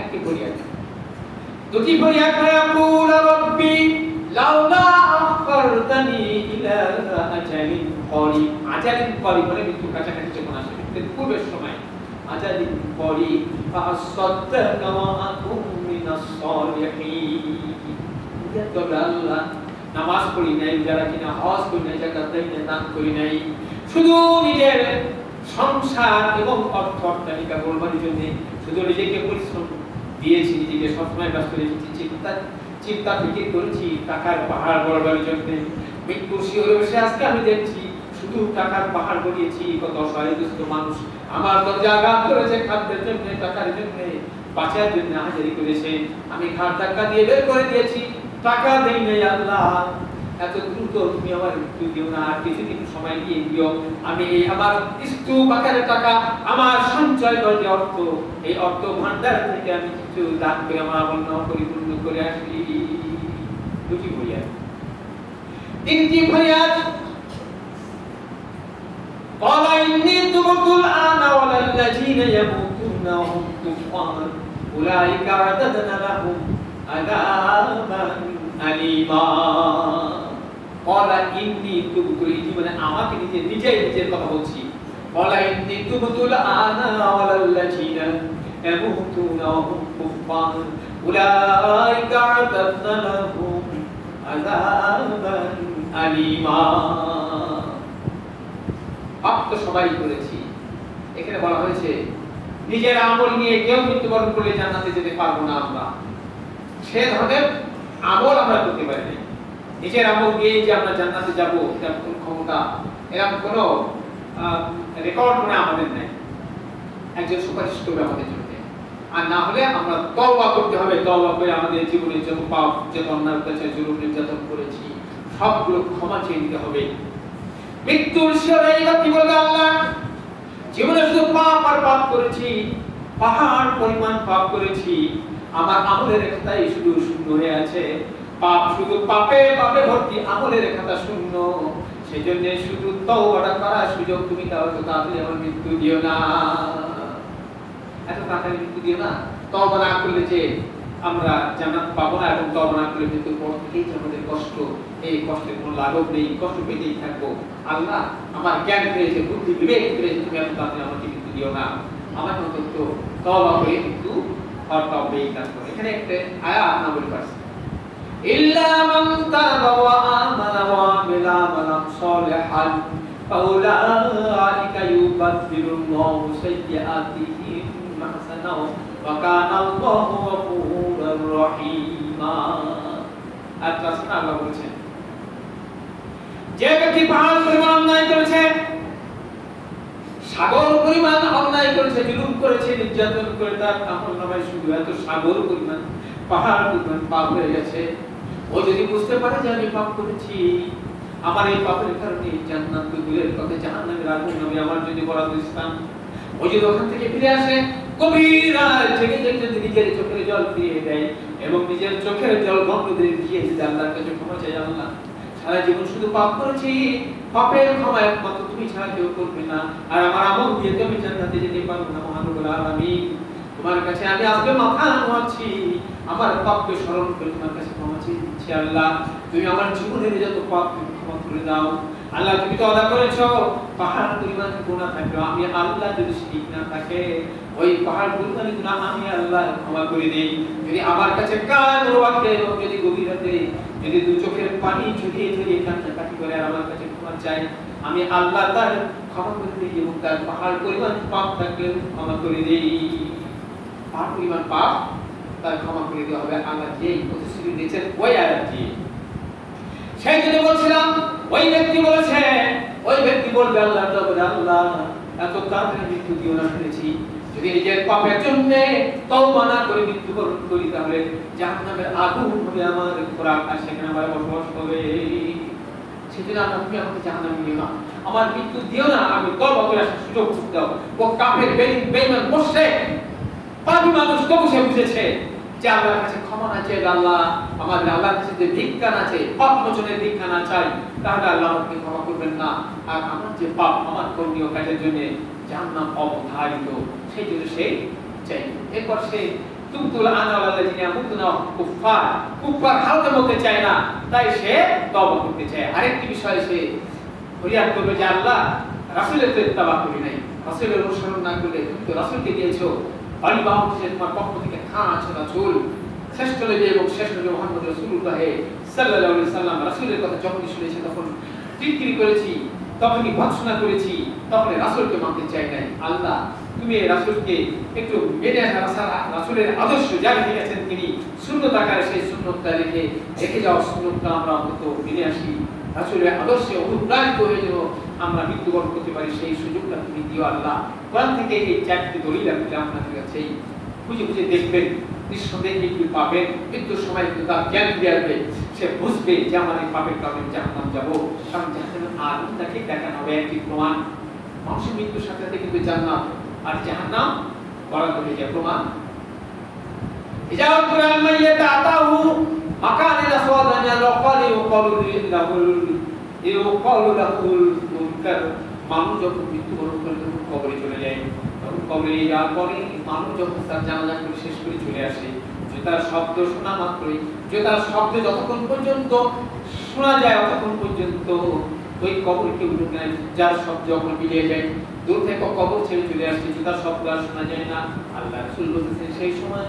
একটি ফরিয়াদ, দুটি ফরিয়াদ করে আকুল রব্বি লাউলা আখরতানি ইলা আজালিন করিব। আজালিন করিব মানে মৃত্যুর কাছাকাছি যখন আসে, মৃত্যুর পূর্বের সময়, আজালিন করিব ফাসাদদাকা ওয়া আকুম মিনাস সালিহিন। তবে আল্লাহ নামাজ পড়ি নাই, যারা কিনা হজ করি নাই, যাকাত দেই নাই, দান করি নাই, শুধু নিজের সংসার এবং অর্থ-অট্টালিকা গড়বার জন্য শুধু নিজেকে পরিশ্রম দিয়েছি, নিজেকে সবসময় ব্যস্ত রেখেছি, চিন্তা ফিকির করেছি টাকার পাহাড় গড়বার জন্য। মৃত্যুর শিওরে বসে আজকে আমি দেখছি শুধু টাকার পাহাড় গড়িয়েছি। কত অসহায়গ্রস্ত মানুষ আমার দরজা আঘাত করেছে, খাদ্যের জন্য, টাকার জন্য, বাঁচার জন্য হাজারি করেছে, আমি ঘাট ধাক্কা দিয়ে বের করে দিয়েছি, টাকা দেই নাই। আল্লাহ এত দ্রুত তুমি আমার মৃত্যু দিও না, আর কিছুদিন সময় দিয়ে দিও। আমি এই আমার স্তূপ আকারের টাকা, আমার সঞ্চয় করে যে অর্থ, এই অর্থ ভান্ডার থেকে আমি কিছু দান করে আমার আমল নামা পরিপূর্ণ করে আসি। দুটি ফরিয়াদ। তিনটি ফরিয়াদ, ক্বালা ইন্নী তুবতুল আনা ওয়ালাল্লাযীনা ইয়ামুতুনা ওয়া হুম কুফফার উলাইকা আ'তাদনা লাহুম আযাবান আলীমা। ক্বালা ইন্নী তুবতু, ইনি মানে আমাকে নিজের কথা বলছি। ক্বালা ইন্নী তুবতুল আনা ওয়ালাল্লাযীনা ইয়ামুতুনা ওয়া হুম কুফফার উলাইকা আ'তাদনা লাহুম আযাবান আলীমা। পাপ তো সবাই করেছি। এখানে বলা হয়েছে নিজের আমল নিয়ে কেউ মৃত্যুবরণ করলে জান্নাতে যেতে পারবো না আমরা। সে ধরনের আমল আমরা করতে পারি না। নিজের আমল দিয়ে যে আমরা জান্নাতে যাব, এরকম কোন ক্ষমতা, এরকম কোন রেকর্ড মানে আমাদের নেই। একজন সুপারিশ করবে আমাদের জন্য, আর না হলে আমরা তওবা করতে হবে। তওবা করে আমাদের জীবনের যত পাপ, যত অন্যায় অত্যাচার, জুলুম নির্যাতন করেছি, সবগুলো ক্ষমা চেয়ে নিতে হবে। মৃত্যুর শিওরে এই ব্যক্তি বলবে আল্লাহ জীবনে শুধু পাপ আর পাপ করেছি, পাহাড় পরিমাণ পাপ করেছি, আমার আমলের খাতায় শুধু শূন্য হয়ে আছে। পাপ শুধু পাপে ভর্তি, আমলের খাতা শূন্য। সেজন্য শুধু তওবাটা করার সুযোগ তুমি দাও, তো তাড়াতাড়ি আমার মৃত্যু দিও না, এত তাড়াতাড়ি মৃত্যু দিও না। তওবা না করলে যে আমরা জান্নাত পাবো না, এবং তওবা না করলে মৃত্যুর পর থেকেই যে আমাদের কষ্ট, এই কষ্টের কোনো লাঘব নেই, কষ্ট পেতেই থাকবো। আল্লাহ আমার জ্ঞান ফিরেছে, বুদ্ধি বিবেক ফিরেছে, তুমি এত তাড়াতাড়ি আমাকে মৃত্যু দিও না, আমার অন্তত তওবা করে মৃত্যু হওয়ার তওবাই কাজ করো। এখানে একটা আয়াত না বলে পারছি, ইল্লা মান তাবা ওয়া আমানা ওয়া আমিলা আমালান সালিহান ফাউলাইকা ইউবাদদিলুল্লাহু সাইয়্যাতিহিম হাসানাত ওয়া কানা আল্লাহু গফুরুর রহিমা। আল্লাহ আল্লাহ বলেছেন, যে ব্যক্তি পাহাড় পরিমাণ অন্যায় করেছে, সাগর পরিমাণ অন্যায় করেছে, জুলুম করেছে, নির্যাতন করে, তার আমলনামায় শুধু এত সাগর পরিমাণ, পাহাড় পরিমাণ পাপ হয়ে গেছে, ও যদি বুঝতে পারে যে আমি পাপ করেছি, আমার এই পাপের কারণে জান্নাত তো দূরের কথা, জাহান্নামের আগুন আমি আমার যদি বরাদ্দ স্থান, ও যদি ওখান থেকে ফিরে আসে, গভীর রাত জেগে জেগে নিজের চোখের জল ফিরিয়ে দেয় এবং নিজের চোখের জল বন্ধ করে দিয়ে যদি আল্লাহর কাছে ক্ষমা চায়, আল্লাহ সারা জীবন শুধু পাপ করেছি, পাপের ক্ষমা একমাত্র তুমি ছাড়া কেউ করবে না, আর আমার আমল দিয়ে তুমি জান্নাতে যেতে পারবো না, মহানুল আলামিন তোমার কাছে আমি আজকে মাথা নোয়াচ্ছি, আমার পাপকে স্মরণ করে তোমার কাছে ক্ষমা চেয়েছি। আল্লাহ তুমি আমার জীবনের যত পাপ ক্ষমা করে দাও। আল্লাহ তুমি তো ওয়াদা করেছো পাহাড় পরিমাণ গুনাহ থাকবে, আমি আল্লাহ যদি শিরিক না থাকে ওই পাহাড় পরিমাণ গুনাহ আমি আল্লাহ ক্ষমা করে দেই। যদি আমার কাছে কান রাখে এবং যদি গভীর রাতে যদি দু চোখের পানি ঝরিয়ে ঝরিয়ে কান্নাকাটি করে আর আমার কাছে ক্ষমা চাই, আমি আল্লাহ তার ক্ষমা করে দিই এবং তার পাহাড় পরিমাণ পাপ থাকলে ক্ষমা করে দেই। পাহাড় পরিমাণ পাপ তার ক্ষমা করে দেওয়া হবে আল্লাহ যেই প্রতিশ্রুতি দিয়েছেন ওই আয়াত দিয়ে। সেই জন্য বলছিলাম ওই ব্যক্তি বলেছে, ওই ব্যক্তি বলবে আল্লাহ তবে আল্লাহ এত তাড়াতাড়ি মৃত্যু দিও না ফেলেছি, যদি নিজের পাপের জন্য তওবা না করে মৃত্যুবরণ করি তাহলে জাহান্নামের আগুন হবে আমার খোরাক, আর সেখানে আমার বসবাস হবে। সেদিন আল্লাহ তুমি আমাকে জাহান্নামে দিও না, আমার মৃত্যু দিও না, আমি তওবা করে আসার সুযোগ দাও। ও কাফের বেঈমান মুশরিক পাপী মানুষ তবু সে বুঝেছে যে আল্লাহর কাছে ক্ষমা না চাই, আল্লাহ আমাদের আল্লাহর কাছে যে ভিক্ষা না চাই, পাপ মোচনের ভিক্ষা না চাই, তাহলে আল্লাহ আমাকে ক্ষমা করবেন না, আর আমার যে পাপ আমার করণীয় কাজের জন্য জাহান্নাম অবধারিত, সেই জন্য সে চাই। এরপর সে তুবতুল আনাওয়ালাযিনা ইয়ামুতুনা কুফার হালতে মতে চায় না, তাই সে তওবা করতে চায়। আরেকটি বিষয় সে ফরিয়াদ করবে যে আল্লাহ রাসূলের তো ইত্তেবা করি নাই, রাসূলের অনুসরণ না করলে তুমি তো রাসূলকে দিয়েছো বাড়িবাহক হিসেবে তোমার পক্ষ থেকে খাঁ ছোটা চুল, শ্রেষ্ঠ নবী এবং শেষ নবী মুহাম্মদ রাসূলুল্লাহ সাল্লাল্লাহু আলাইহি সাল্লাম রাসূলের কথা যখনই শুনেছি তখন টিটকিরি করেছি, তখনই ভৎসনা করেছি, তখন রাসূলকে মানতে চাই নাই। আল্লাহ তুমি এই রাসূলকে একটু মেনে রাসূলের আদর্শ যা রেখে গেছেন তিনি সুন্নত আকারে সেই সুন্নতটা রেখে যাওয়া সুন্নতটা আমরা অন্তত মেনে আসি, রাসূলের আদর্শে অনুপ্রাণিত হয়ে যেন আমরা মৃত্যুবরণ করতে পারি, সেই সুযোগটা তুমি দিও আল্লাহ। কোরআন থেকে এই চারটি দলিল আপনি আপনাদের কাছে খুঁজে খুঁজে দেখবেন, নিঃসন্দেহে কি পাবেন, মৃত্যুর সময় কিন্তু তার জ্ঞান ফিরে আসবে, সে বুঝবে যে আমার এই পাপের কারণে জাহান্নাম যাবো, কারণ জাহান্নামের আগুন তাকে দেখানো হবে একটি প্রমাণ। মানুষের মৃত্যুর সাথে সাথে কিন্তু জান্নাত আর জাহান্নাম বরাদ্দ হয়ে যায় প্রমাণ। ইজাওয়াত কুরআন মাইয়াতা আতাহু মাকানিল আসওয়াদান লাকালি ইউকালু লাহুল মুনকার। মানুষ যখন মৃত্যুবরণ করে তখন কবরে চলে যায়, তখন কবরে যাওয়ার পরে মানুষ যখন তার জানাজা করে শেষ করে চলে আসে, জুতার শব্দ শোনা মাত্রই, জুতার শব্দ যতক্ষণ পর্যন্ত শোনা যায় ততক্ষণ পর্যন্ত ওই কবরে কেউ ঢুকে নাই, যার শব্দ যখন মিলিয়ে যায় দূর থেকে কবর ছেড়ে চলে আসছে, জুতার শব্দ আর শোনা যায় না। আল্লাহ রাসূল বলেছেন সেই সময়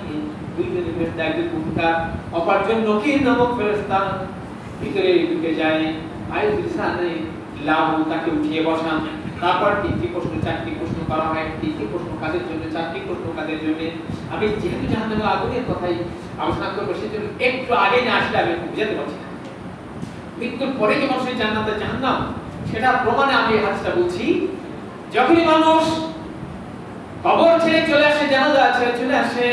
দুইজনের ফেরেশতা, একজন মুনকার অপরজন নকির নামক ফেরেশতা ভিতরে ঢুকে যায়, আয়াতুল লিসানে লাহু তাকে উঠিয়ে বসান, তারপর তিনটি প্রশ্ন চারটি প্রশ্ন করা হয়, তিনটি প্রশ্ন কাদের জন্য, চারটি প্রশ্ন কাদের জন্য। আমি যেহেতু জাহান্নামের আগুনের কথাই আলোচনা করবো সেজন্য একটু আগে না আসলে আমি বুঝাতে পারছি না, মৃত্যুর পরে যে মানুষের জান্নাত জাহান্নাম সেটা প্রমাণে আমি এই হাদিসটা বলছি। যখনই মানুষ কবর ছেড়ে চলে আসে, জানাজা ছেড়ে চলে আসে,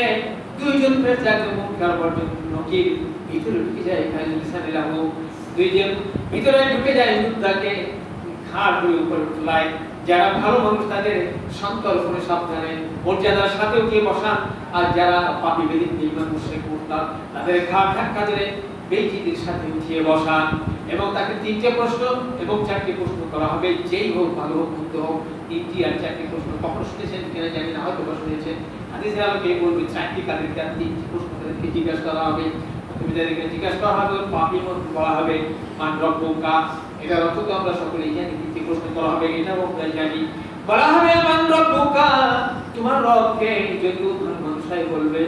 দুইজন ফেরেশতা একজন মুনকার অপরজন নকির ভিতরে ঢুকে যায়, আয়াতুল লিসানে লাহু দুইজন ভিতরে ঢুকে যায়, মুদ্রাকে ঘাড় ধরে উপরে তোলায়। যারা ভালো মানুষ তাদের সন্তর্পণে সাবধানে মর্যাদার সাথে উঠিয়ে বসান, আর যারা পাপী বেদিন বেঈমান মুশরিক মুরতাদ তাদের ঘাড় ধাক্কা ধরে বেইজ্জতির সাথে উঠিয়ে বসান এবং তাকে 3টে প্রশ্ন এবং 4টে প্রশ্ন করা হবে, যেই হোক, ভালো হোক মন্দ হোক, 3টি আর 4টে প্রশ্ন। কখন শুনেছেন কিনা জানি না, হয়তো শুনেছেন। হাদিসের আলোকে বলবে 4টি কাদেরকে আর 3টি প্রশ্ন তাদেরকে জিজ্ঞাসা করা হবে। তুমি যাদেরকে জিজ্ঞাসা করা হবে পাপী মত বলা হবে মান রব্বুকা, এটা অর্থ তো আমরা সকলেই জানি। 3টি প্রশ্ন করা হবে, এটাও আমরা জানি। বলা হবে মান রব্বুকা, তোমার রবকে। যদি মানুষই বলবে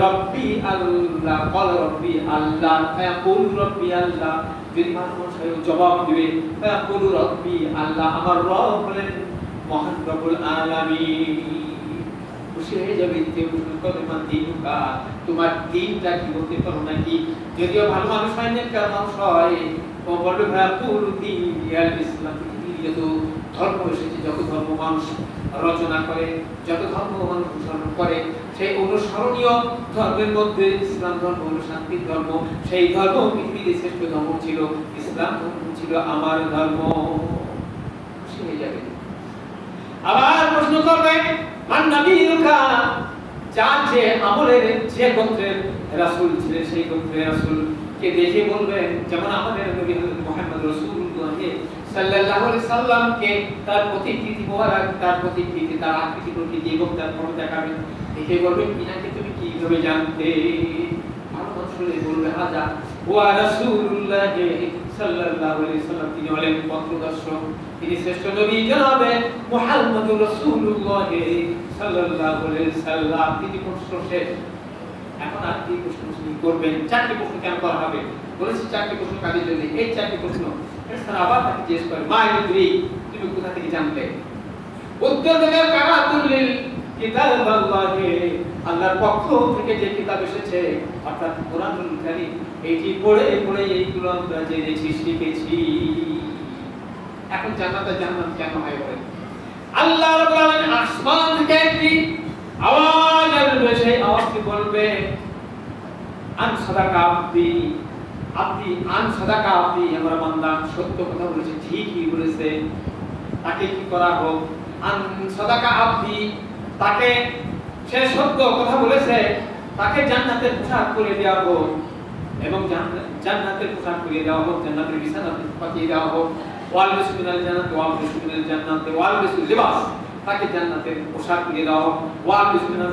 রব্বি আল্লাহ, কল রব্বি আল্লাহ, ফায়াকুল রব্বি আল্লাহ। যদি মানুষই জবাব দিবে ফায়াকুল রব্বি আল্লাহ, আমার রব হলেন মহান রব্বুল আলামিন। খুশি হয়ে যাবে যে প্রশ্ন করবে মান দিনুকা, তোমার দিনটা কি, বলতে পারো নাকি? যদিও ভালো মানুষ হয় না, কার মানুষ হয়, ও বলবে ফায়াকুল দিনিয়াল ইসলাম। যত ধর্ম এসেছে, যত ধর্ম মানুষ রচনা করে, যত ধর্ম মানুষ অনুসরণ করে, সেই অনুসরণীয় ধর্মের মধ্যে ইসলাম ধর্ম হলো শান্তির ধর্ম। সেই ধর্ম পৃথিবীর শ্রেষ্ঠ ধর্ম ছিল, ইসলাম ধর্ম ছিল আমার ধর্ম। খুশি হয়ে যাবে। আবার প্রশ্ন করবে মান নবিয়ুকা, যার যে আমলের যে গোত্রের রাসূল ছিলেন, সেই গোত্রের রাসূলকে দেখে বলবেন, যেমন আমাদের নবী মুহাম্মদ রাসূলুল্লাহ সাল্লাল্লাহু আলাইহি সাল্লামকে তার প্রতিকৃতি মোবারক, তার প্রতিকৃতি, তার আকৃতি প্রকৃতি এবং তার ফটো দেখাবেন, দেখে বলবেন ইনাকে তুমি কিভাবে জানতে? ভালো মানুষ হলে বলবে হাজা ওয়া রাসূলুল্লাহ সাল্লাল্লাহু আলাইহি সাল্লাম, তিনি হলেন পথপ্রদর্শক, তিনি শ্রেষ্ঠ নবী জনাবে মুহাম্মদুর রাসূলুল্লাহ সাল্লাল্লাহু আলাইহি সাল্লাম, তিনি শেষ। এখন আর কি প্রশ্ন করবেন? 4টি প্রশ্ন কেন করা হবে? বলেছি 4টি প্রশ্ন কাদের জন্য? এই 4টি প্রশ্ন এছাড়া আবার তাকে জিজ্ঞেস করে মা ইউদ্রি, তুমি কোথা থেকে জানলে? উত্তর দেবে কারাতুল কিতাব আল্লাহি, আল্লাহর পক্ষ থেকে যে কিতাব এসেছে অর্থাৎ কোরআনুল কারীম, এইটি পড়ে পড়ে এইগুলো আমরা জেনেছি, শিখেছি। এখন জান্নাত আর জাহান্নাম কেন হয় বলেন? আল্লাহ রাব্বুল আলামিন আসমান থেকে একটি আওয়াজ আসবে, সেই আওয়াজটি বলবে আন সাদাকা আব্দি, আব্দি আন সাদাকা আব্দি, আমার বান্দা সত্য কথা বলেছে, ঠিকই বলেছে, তাকে কি করা হোক? আন সাদাকা আব্দি, তাকে, সে সত্য কথা বলেছে, তাকে জান্নাতের পোশাক পরিয়ে দেওয়া হোক এবং জান্নাতের পোশাক পরিয়ে দেওয়া হোক, জান্নাতের বিছানা পাতিয়ে দেওয়া হোক। ওয়াল বিসমিনাল জান্নাত ওয়াল বিসমিনাল জান্নাত ওয়াল বিসমিল লিবাস, তাকে জান্নাতের পোশাক পরিয়ে দেওয়া হোক। ওয়াল বিসমিনাল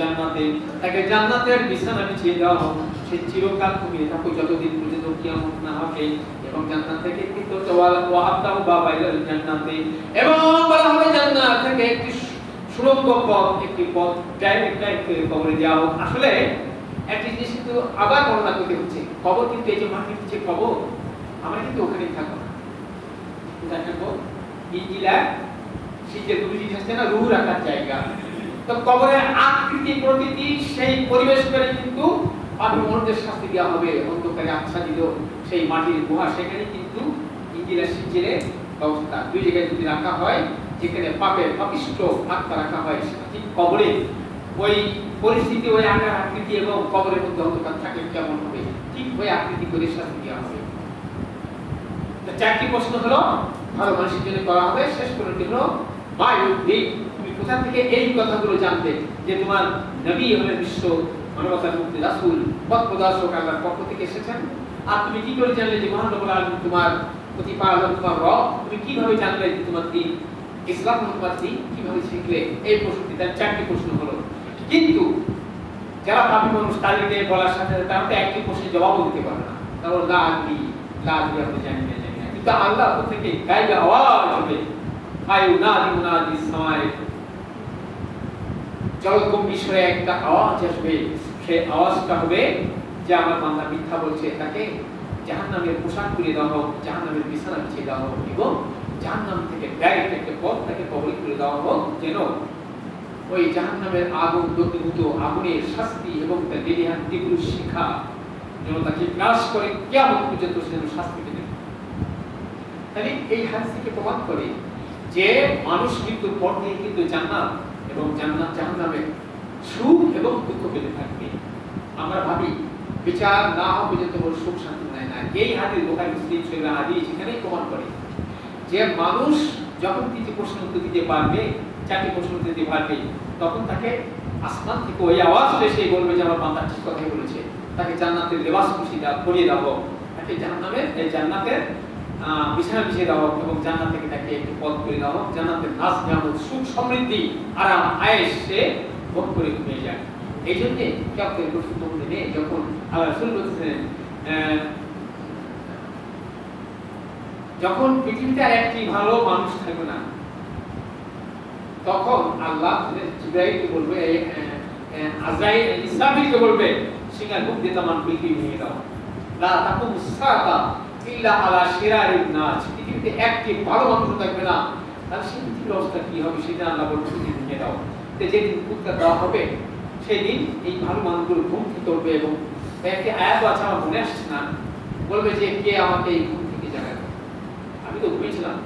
জান্নাতে, তাকে জান্নাতের বিছানা বিছিয়ে দেওয়া হোক। সে চিরকাল ঘুমিয়ে থাকুক যতদিন পর্যন্ত কিয়ামত না হবে, এবং জান্নাত থেকে কিন্তু ওয়া আফতাহু বাবাইল জান্নাতে, এবং বলা হবে জান্নাত থেকে একটি সুড়ঙ্গ পথ, একটি পথ ডাইরেক্ট কবরে যাওয়া হোক। আসলে একটি জিনিস কিন্তু আবার বর্ণনা করতে হচ্ছে, কবর কিন্তু এই যে মাটির নিচে কবর, আমরা কিন্তু ওখানেই থাকবো না, থাকবো ইঞ্জিলা শীতের দুটি জিনিস আছে না, রুহ রাখার জায়গা। তো কবরের আকৃতি প্রকৃতি সেই পরিবেশ করে কিন্তু পাপী মানুষদের শাস্তি দেওয়া হবে। অন্ধকারে আচ্ছা দিল সেই মাটির গুহা, সেখানে কিন্তু ইঞ্জিলা সিজিলের ব্যবস্থা, দুই জায়গায় যদি রাখা হয়, যেখানে পাপের পাপিষ্ট আত্মা রাখা হয়, সেটা ঠিক কবরে ওই পরিস্থিতি, ওই আকার আকৃতি এবং কবরের মধ্যে অন্ধকার থাকলে কেমন হবে, ঠিক ওই আকৃতি করে শাস্তি দেওয়া হবে। 4টি প্রশ্ন হলো ভালো মানুষের জন্য করা হবে। শেষ কোনটি হলো মা ইউদ্রি, তুমি কোথা থেকে এই কথাগুলো জানতে যে তোমার নবী হলেন বিশ্ব মানবতার মুক্তি রাসূল, পথপ্রদর্শক, আল্লাহর পক্ষ থেকে এসেছেন। আর তুমি কি করে জানলে যে মহান রব্বুল আলামিন তোমার প্রতিপালক, তোমার রব? তুমি কিভাবে জানলে যে তোমার দিন ইসলাম তোমার দিন, কিভাবে শিখলে? এই প্রশ্নটি, তার 4টি প্রশ্ন হলো। কিন্তু যারা পাপী মানুষ, তাদেরকে বলার সাথে সাথে তারা তো একটি প্রশ্নের জবাবও দিতে পারে না, তারা লা আদরি আপনি জানি না। কিন্তু আল্লাহ থেকে গায়বে আওয়াজ হবে, আয়ুনাদি মুনাদি সামায়ে, জলকম বিষয়ে একটা আওয়াজ আসবে, সেই আওয়াজটা হবে যে আমার বান্দা মিথ্যা বলছে, তাকে জাহান্নামের পোশাক পরিয়ে দেওয়া হোক, জাহান্নামের বিছানা বিছিয়ে দেওয়া হোক, এবং জাহান্নাম থেকে ডাইরেক্ট একটা পথ তাকে কবরে তুলে দেওয়া হোক, যেন ওই জাহান্নামের আগুন, দগ্ধীভূত আগুনের শাস্তি এবং তার লেলিহান তীব্র শিখা যেন তাকে গ্রাস করে কিয়ামত পর্যন্ত সে যেন শাস্তি পেতে। তাহলে এই হাদিস থেকে প্রমাণ করে যে মানুষ মৃত্যুর পর থেকে কিন্তু জান্নাত এবং জাহান্নামের সুখ এবং দুঃখ পেতে থাকবে। আমরা ভাবি বিচার না হওয়া পর্যন্ত কোনো সুখ শান্তি নেয় না। এই হাদিস বুখারী মুসলিম সহিহ হাদিস সেখানেই প্রমাণ করে যে মানুষ যখন 3টি প্রশ্ন উত্তর দিতে পারবে, 4টি প্রশ্ন উত্তর দিতে পারবে, তখন তাকে আসমান থেকে ওই আওয়াজ এসে বলবে যে আমার বান্দা ঠিক কথাই বলেছে, তাকে জান্নাতের লেবাস পরিয়ে দেওয়া হোক, তাকে জাহান্নামের এই জান্নাতের বিছানা বিছিয়ে দেওয়া হোক এবং জান্নাত থেকে তাকে একটি পথ করে দেওয়া হোক, জান্নাতের নাজ নিয়ামত সুখ সমৃদ্ধি আরাম আয়েশ সে ভোগ করে ঘুমিয়ে যায়। এই জন্যে কিয়ামতের প্রস্তুত দিনে যখন আল্লাহ রাসূল বলছেন যখন পৃথিবীতে আর একটি ভালো মানুষ থাকবে না, তখন আল্লাহ জিবরাইলকে বলবে, আজরাইল ইসরাফিলকে বলবে সিংহার মুখ দিয়ে তামান পৃথিবী ভেঙে দাও, লা তাকুমুস সাআতা ইল্লা আলা শিরারিন নাস, পৃথিবীতে একটি ভালো মানুষ থাকবে না, তাহলে সেই পৃথিবীর অবস্থা কি হবে সেটা আল্লাহ বলছে ভেঙে দাও। তো যেদিন উত্তর দেওয়া হবে সেদিন এই ভালো মানুষগুলো ঘুম থেকে উঠবে এবং একটি আয়াত আছে আমার মনে আসছে না, বলবে যে কে আমাকে এই ঘুম থেকে জাগাবে, আমি তো ঘুমিয়েছিলাম।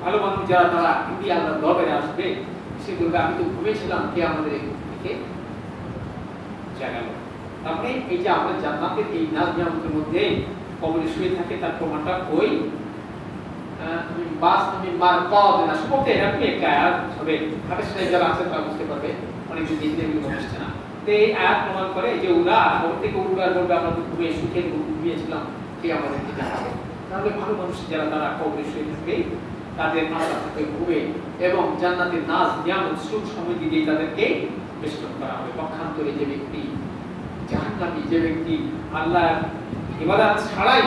ভালো মানুষ যারা তারা কিন্তু আল্লাহ দরবারে আসবে, সে বলবে আমি তো ঘুমিয়েছিলাম, কে আমাদের এই ঘুম থেকে জাগালো। তারপরে এই যে আমরা জান্নাতের এই নাজ নিয়ামতের মধ্যে কবরে শুয়ে থাকে তার প্রমাণটা ওই বাস আমি মার কদ না শুনতে এরকম একটা আয়াত হবে, হাদিস শরীফ যারা আছে তারা বুঝতে পারবে, অনেক দিন দিন এগুলো আসছে না। তো এই আয়াত প্রমাণ করে যে ওরা কবর থেকে উঠবার বলবে আমরা তো ঘুমিয়ে সুখে ঘুমিয়েছিলাম, কে আমাদেরকে জাগাবে। তাহলে ভালো মানুষ যারা তারা কবরে শুয়ে থাকে তাদের আশা থাকে ঘুমে এবং জান্নাতের নাজ নিয়ামত সুখ সমৃদ্ধি দিয়ে তাদেরকে বেষ্টন করা হবে। পক্ষান্তরে যে ব্যক্তি জাহান্নামী, যে ব্যক্তি আল্লাহর ইবাদত ছাড়াই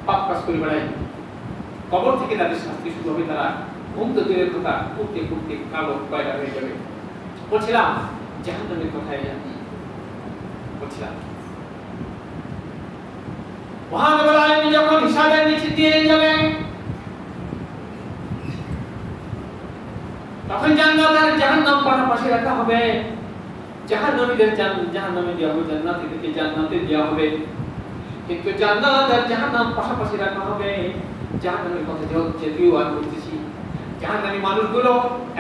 পাপ কাজ করে বেড়ায়, কবর থেকে তাদের শাস্তি শুরু হবে, তারা ঘুম তো দূরের কথা করতে করতে কালো কয়লা হয়ে যাবে। বলছিলাম জাহান্নামের কথাই আমি বলছিলাম, মহান রব্বুল আলামিন যখন হিসাবের নিচে দিয়ে যাবেন তখন জান্নাত আর জাহান্নাম পাশাপাশি রাখা হবে। জাহান্নামীদের জাহান্নামে দেওয়া হবে, জান্নাতীদেরকে জান্নাতে দেওয়া হবে, কিন্তু জান্নাত আর জাহান্নাম পাশাপাশি রাখা হবে। জাহান্নামের কথা যেহেতু আর বলতেছি, জাহান্নামী মানুষগুলো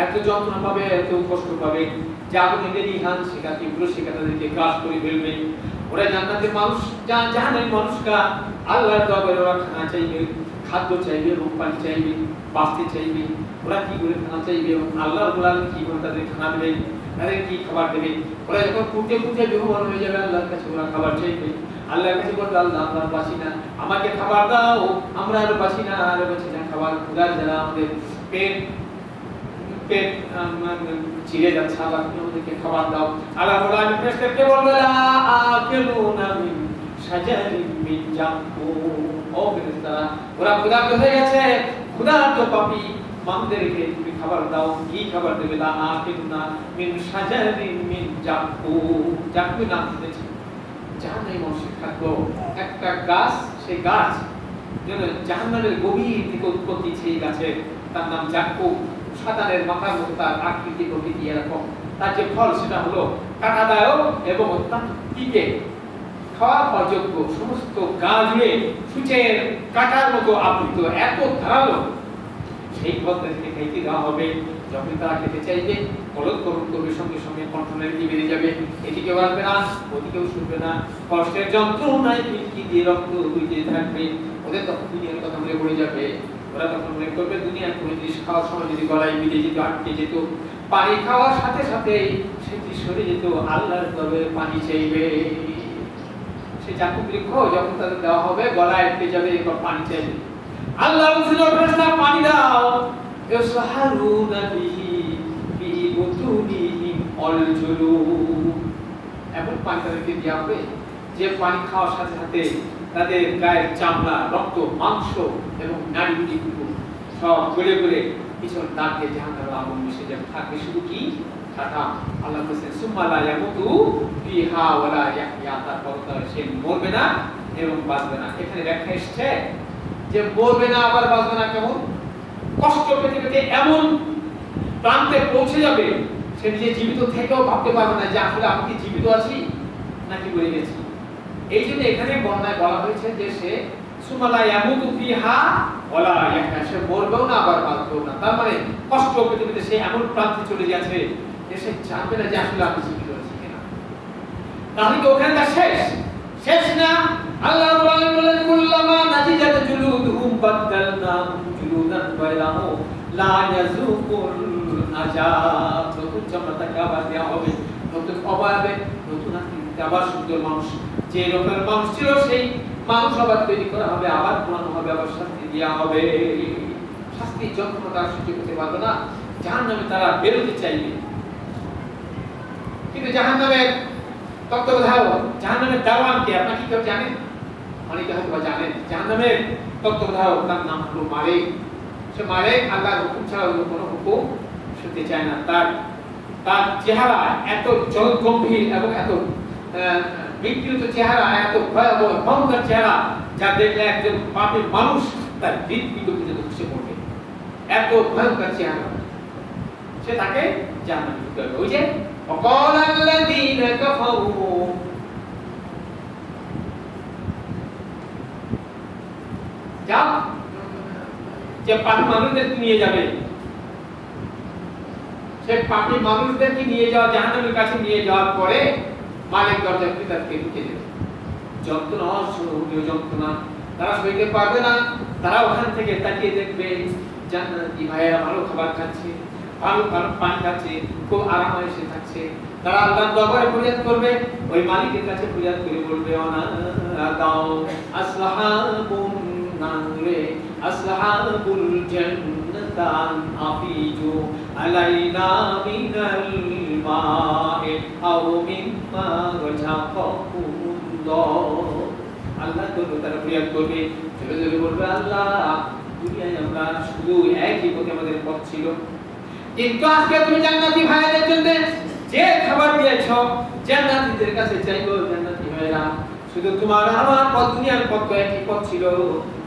এত যন্ত্রণা পাবে, এত কষ্ট পাবে, যা ওদের ইহান শেখা তীব্র শেখা তাদেরকে গ্রাস করে ফেলবে। ওরা জান্নাতের মানুষ, জাহান্নামী মানুষরা আল্লাহর দরবারে ওরা খানা চাইবে, খাদ্য চাইবে এবং পানি চাইবে, বাঁচতে চাইবে। ওরা কি করে খানা চাইবে এবং আল্লাহ রাব্বুল আলামিন কি করে তাদের খানা দেবে, তাদের কি খাবার দেবে। ওরা যখন কুটে কুটে বেহুমান হয়ে যাবে আল্লাহর কাছে ওরা খাবার চাইবে, আল্লাহর কাছে বলবে আল্লাহ আমরা বাঁচি না, আমাকে খাবার দাও, আমরা আর বাঁচি না, আর বাঁচি না। খাবার ক্ষুধার যারা আমাদের পেট পেট চিড়ে যাচ্ছে, আল্লাহ তুমি আমাদেরকে খাবার দাও। আল্লাহ রাব্বুল আলামিন ফেরেশতাকে বলবে লা আকিলুনা মিন শাজারিন মিন জাক্কুম, ও ফেরেশতারা ওরা ক্ষুধার্ত হয়ে গেছে, ক্ষুধার্ত পাপী মানুষদেরকে তুমি খাবার দাও। কি খাবার দেবে? লা আকিলুনা মিন শাজারিন মিন জাক্কুম, জাক্কুম নাম দিয়েছে জাহান্নামী মানুষের খাদ্য একটা গাছ, সেই গাছ যেন জাহান্নামের গভীর থেকে উৎপত্তি, সেই গাছের তার নাম জাক্কুম। সাতানের মাথার মতো তার আকৃতি প্রকৃতি এরকম, তার যে ফল সেটা হলো কাঁটাদায়ক এবং অত্যন্ত তীব্র, খাওয়ার অযোগ্য, সমস্ত গা জুড়ে সূচের কাঁটার মতো আবৃত, এত ধারালো। সেই ফল তাদেরকে খাইতে দেওয়া হবে। যখন তারা খেতে চাইবে কলক করুন করবে, সঙ্গে সঙ্গে কণ্ঠনালীতে বেরিয়ে যাবে, এদিকেও আসবে না ওদিকেও শুনবে না, কষ্টের যন্ত্রণায় পিলকি দিয়ে রক্ত বইতে থাকবে। ওদের তখন দুনিয়ার কথা মনে পড়ে যাবে। ওরা তখন মনে করবে দুনিয়ার কোনো জিনিস খাওয়ার সময় যদি গলায় মিলে যেত, আটকে যেত, পানি খাওয়ার সাথে সাথে সেটি সরে যেত, আল্লাহর দরবারে পানি চাইবে। সে জাক্কুম বৃক্ষ যখন তাদের দেওয়া হবে গলায় আটকে যাবে, এরপর পানি চাইবে। আল্লাহ বলছিল ফেরেশতা পানি দাও, ইসহারুনা বিহি ফি বুতুনিহিম আল-জুলুম, এমন পানি তাদেরকে দেওয়া হবে যে পানি খাওয়ার সাথে সাথে তাদের গায়ের চামড়া, রক্ত, মাংস এবং নাড়িগুলো সব গলে গলে পিছন দাঁড়িয়ে জাহান্নামের আগুন মিশে যাবে। থাকবে শুধু কি কাটা। আল্লাহ বলেছেন সুম্মা লা ইয়ামুতু ফিহা ওয়া লা ইয়াহইয়া, তারপর সে মরবে না এবং বাঁচবে না। এখানে ব্যাখ্যা এসেছে যে মরবে না আবার বাঁচবে না কেমন? কষ্ট পেতে পেতে এমন প্রান্তে পৌঁছে যাবে সে নিজে জীবিত থেকেও ভাবতে পারবে না যে আসলে আমি কি জীবিত আছি নাকি মরে গেছি। এই জন্য এখানে বর্ণনায় বলা হয়েছে যে সে সুম্মা লা ইয়ামুতু ফিহা ওয়া লা ইয়াহইয়া, সে মরবেও না আবার বাঁচবেও না। তার মানে কষ্ট পেতে পেতে সে এমন প্রান্তে চলে যাচ্ছে যে সে জানবে না যে আসলে আমি জীবিত আছি কিনা। তাহলে কি ওখানে তার শেষ না? আল্লাহ রাব্বুল আলামিন বলেন কুল্লামা নাজিজাত জুলুদুহুম বাদদালনাহুম জুলুদান গায়রাহু লা ইয়াযুকুল আযাব, নতুন চামড়া তাকে আবার দেওয়া হবে, নতুন অবয়বে নতুন আকৃতিতে আবার সুন্দর মানুষ, যে রকমের মানুষ ছিল সেই মানুষ আবার তৈরি করা হবে, আবার পুরানো হবে, আবার শাস্তি দেওয়া হবে। শাস্তির যন্ত্রণা তারা সহ্য করতে পারবে না, জাহান্নামে তারা বেরোতে চাইবে। কিন্তু জাহান্নামের তত্ত্বাবধায়ক, জাহান্নামের দারোয়ান কে আপনারা কি কেউ জানেন? অনেকে হয়তো জানেন। জাহান্নামের তত্ত্বাবধায়ক তার নাম হলো মালিক। সে মালিক আল্লাহর হুকুম ছাড়া অন্য কোনো হুকুম শুনতে চায় না। তার চেহারা এত জলগম্ভীর এবং এত বিকৃত চেহারা, এত ভয়াবহ ভয়ঙ্কর চেহারা, যা দেখলে একজন পাপী মানুষ তার হৃদপিণ্ডে ধসে পড়বে, এত ভয়ঙ্কর চেহারা। সে তাকে জাহান্নামে ঢুকতে হবে। ওই যে وقال الذين كفروا যে পাপী মানুষদেরকে নিয়ে যাবে, সে পাপী মানুষদেরকে নিয়ে যাওয়া জাহান্নামের কাছে নিয়ে যাওয়ার পরে মালিক দরজা খুলে তাদেরকে ঢুকে দেবে। যন্ত্রণা, অসহনীয় যন্ত্রণা, তারা সইতে পারবে না। তারা ওখান থেকে তাকিয়ে দেখবে জান্নাতি ভাইয়েরা ভালো খাবার খাচ্ছে, ভালো পানি খাচ্ছে, খুব আরামে এসে থাকছে। তারা আল্লাহর দরবারে ফরিয়াদ করবে, ওই মালিকের কাছে ফরিয়াদ করে বলবে অনাদাও আসহাবুন নারে আসহাবুল জান্নাতান আফিজু আলাইনা মিনাল মা'i আও মিম্মা রাযাকাকুমুল্লাহ। আল্লাহ তো তারা ফরিয়াদ করবে, জোরে জোরে বলবে আল্লাহ দুনিয়ায় আমরা শুধু একই পথে আমাদের পথ ছিল, কিন্তু আজকে তুমি জান্নাতি ভাইদের জন্য যে খাবার দিয়েছো, জান্নাতীদের কাছে চাইবো জান্নাতি ভাইরা শুধু তোমার আমার পথ, দুনিয়ার পথ একই পথ ছিল,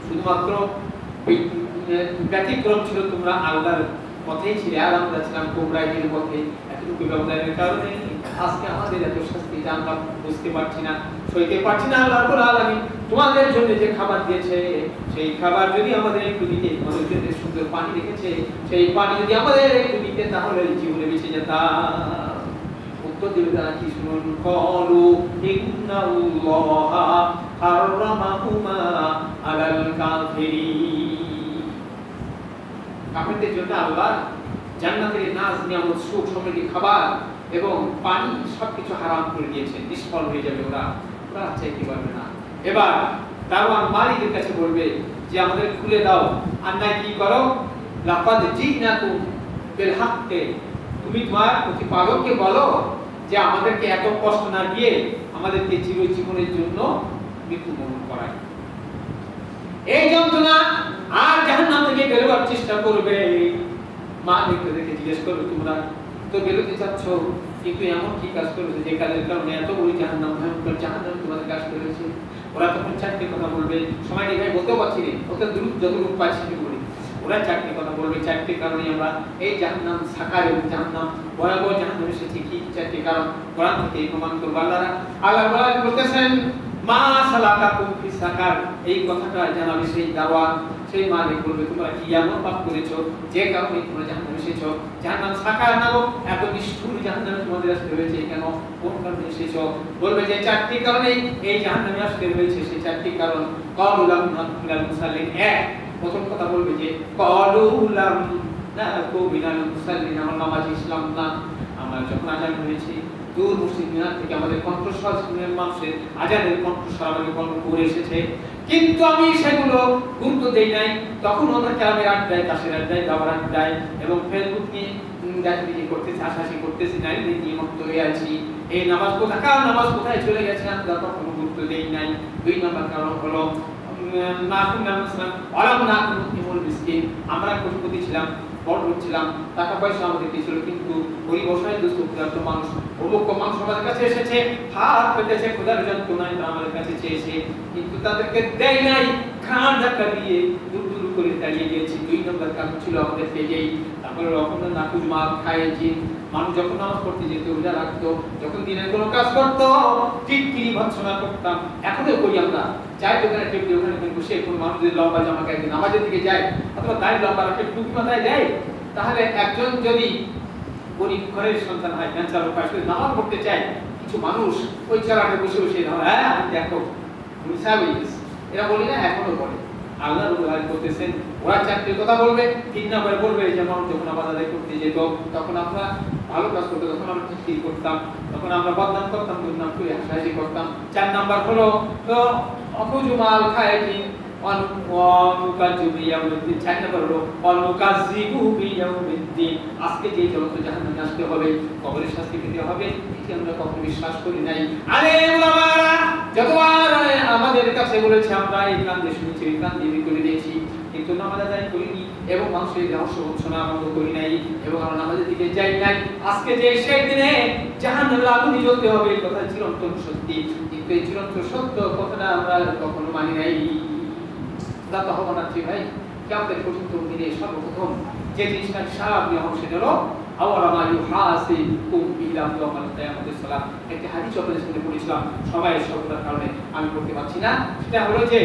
শুধুমাত্র ব্যতিক্রম ছিল, তোমরা আল্লাহর পথেই ছিলে আর আমরা ছিলাম গোমরাহির পথে। এতটুকু ব্যবধানের কারণে আজকে আমাদের এত শাস্তি আমরা বুঝতে পারছি না, সইতে পারছি না। আল্লাহ রাব্বুল আলামিন তোমাদের জন্য যে খাবার দিয়েছে, সেই খাবার যদি আমাদের একটু দিতে, আমাদের জন্য সুন্দর পানি রেখেছে, সেই পানি যদি আমাদের একটু দিতে তাহলে জীবনে বেঁচে যেতাম। উত্তর দিবে তারা কি শুনুন, ক্বালু ইন্নাল্লাহা হারামাহুমা আলাল কাফিরিন। কাফেরদের জন্য আল্লাহ জান্নাতের নাজ নিয়ামত, সুখ সমৃদ্ধি, খাবার এবং পানি সবকিছু হারাম করে দিয়েছেন, নিষ্ফল হয়ে যাবে, ওরা চাইতে পারবে না। এবার দারোয়ান মালিকের কাছে বলবে যে আমাদের খুলে দাও, অন্যায় কি করো, লাকাদ জিনাকুম বিল হাক্কি, তুমি তোমার প্রতিপালককে বলো যে আমাদেরকে এত কষ্ট না দিয়ে আমাদেরকে চিরজীবনের জন্য মৃত্যুবরণ করায়। এই যন্ত্রণা আর জাহান্নাম থেকে বেরোবার চেষ্টা করবে। মালিকদেরকে জিজ্ঞেস করবে তোমরা তো বেরোতে চাচ্ছ, কিন্তু এমন কি কাজ করেছে যে কাজের কারণে এত বড় জাহান্নাম, ভয়ঙ্কর জাহান্নাম তোমাদের কাজ করেছে? ওরা তখন চারটি কথা বলবে, সময় নেই বলতেও পারছি না, ওটা দ্রুত যতটুকু পাচ্ছি বলি। ওরা চারটি কথা বলবে, চারটি কারণে আমরা এই জাহান্নাম সাকার এবং জাহান্নাম ভয়াবহ জাহান্নাম এসেছে। কি চারটি কারণ কোরআন থেকে প্রমাণ করবো। আল্লাহ বলতেছেন মা সালাকাকুম ফি সাকার, এই কথাটা জানাবে সেই দারোয়ান, সেই মালিক বলবে তোমরা কি এমন পাপ করেছো যে কারণে তোমরা জাহান্নামে এসেছো? জাহান্নাম সাকার নামক এত নিষ্ঠুর জাহান্নামে তোমাদের আসতে হয়েছে কেন, কোন কারণে এসেছো? বলবে যে চারটি কারণে এই জাহান্নামে আসতে হয়েছে। সেই চারটি কারণ ক্বালু লাম নাকু মিনাল মুসাল্লিন, এক প্রথম কথা বলবে যে ক্বালু লাম নাকু মিনাল মুসাল্লিন, আমরা নামাজি ছিলাম না। আমরা যখন আযান হয়েছে দূর মসজিদ মিনার থেকে আমাদের কণ্ঠস্বর মানুষের আজানের কণ্ঠস্বর আমাদের কণ্ঠ করে এসেছে, কিন্তু আমি সেগুলো গুরুত্ব দেই নাই। তখন আমরা ক্লাবের আড্ডায়, তাসের আড্ডায়, দাবার আড্ডায় এবং ফেসবুক নিয়ে দেখাদেখি করতেছি, হাসাহাসি করতেছি, নারী নিয়ে মত্ত হয়ে আছি। এই নামাজ কোথায়, কার নামাজ কোথায় চলে গেছে আমরা কখনো গুরুত্ব দেই নাই। দুই নম্বর কারণ হলো আমরা কোটিপতি ছিলাম, বড় ছিলাম, টাকা পয়সা আমাদের ছিল, কিন্তু গরিব অসহায় দুস্থ ক্ষুধার্ত মানুষ, অমুক মানুষ আমাদের কাছে এসেছে, হাত পেতেছে, ক্ষুধার যন্ত্রণায় আমাদের কাছে চেয়েছে, কিন্তু তাদেরকে দেয় নাই, খান ধাক্কা দিয়ে দূর দূর করে দাঁড়িয়ে গিয়েছি। দুই নম্বর কারণ ছিল আমাদের তেজেই। তারপরে রকম নাকুজ মাল খাইয়েছি। মানুষ যখন নামাজ পড়তে যেত, রোজা রাখতো, যখন দিনের কোনো কাজ করতো টিটকিরি ভৎসনা করতাম। এখনো করি আমরা, চাই দোকানে টেবিল ওখানে বসে কোনো মানুষ যদি লম্বা জামা গায়ে নামাজের দিকে যায় অথবা দাড়ি লম্বা রাখে টুপি মাথায় দেয়, তাহলে একজন যদি গরিব ঘরের সন্তান হয়, ক্যান্সার পাশ করে নামাজ পড়তে চায়, কিছু মানুষ ওই চালাতে বসে বসে হ্যাঁ দেখো এরা বলি না, এখনো বলে আল্লাহ রুহাই করতেছেন। ওরা চারটি কথা বলবে, 3 নম্বরে বলবে যেমন যখন আমরা আদায় করতে যেত তখন আমরা ভালো কাজ করতে, তখন আমরা ঠিক করতাম, তখন আমরা বদনাম করতাম, দুর্নাম করে হাসাহাসি করতাম। 4 নাম্বার হলো তো অকুজুমাল খায়তিন আজকে যে জগৎ জাহান্নামে আসতে হবে, কবরের শাস্তি পেতে হবে, এটি আমরা কখনো বিশ্বাস করি নাই। আরে উলামারা যতবার আমাদের কাছে বলেছে আমরা এই কান দিয়ে শুনেছি, এই কান দিয়ে করে দিয়েছি, কিন্তু নামাজ আদায় করিনি এবং মানুষের রহস্য ঘোষণা বন্ধ করি নাই এবং আমরা নামাজের দিকে যাই নাই। আজকে যে সেই দিনে জাহান্নামের আগুনে জ্বলতে হবে এই কথা চিরন্তন সত্যি, কিন্তু এই চিরন্তন সত্য কথাটা আমরা কখনো মানি নাই। দাতা হবো না ভাই, কিয়ামতের কঠিন দিনে সর্বপ্রথম যে জিনিসটা হিসাব নেওয়া হবে সেটা হলো আওয়ালামা ইউহাসিবুকুম বিলা ইয়াউমাল কিয়ামাতিস সালাম। একটা হাদিস আপনাদের সামনে পড়েছিলাম, সবাই সর্বদার কারণে আমি পড়তে পারছি না। সেটা হলো যে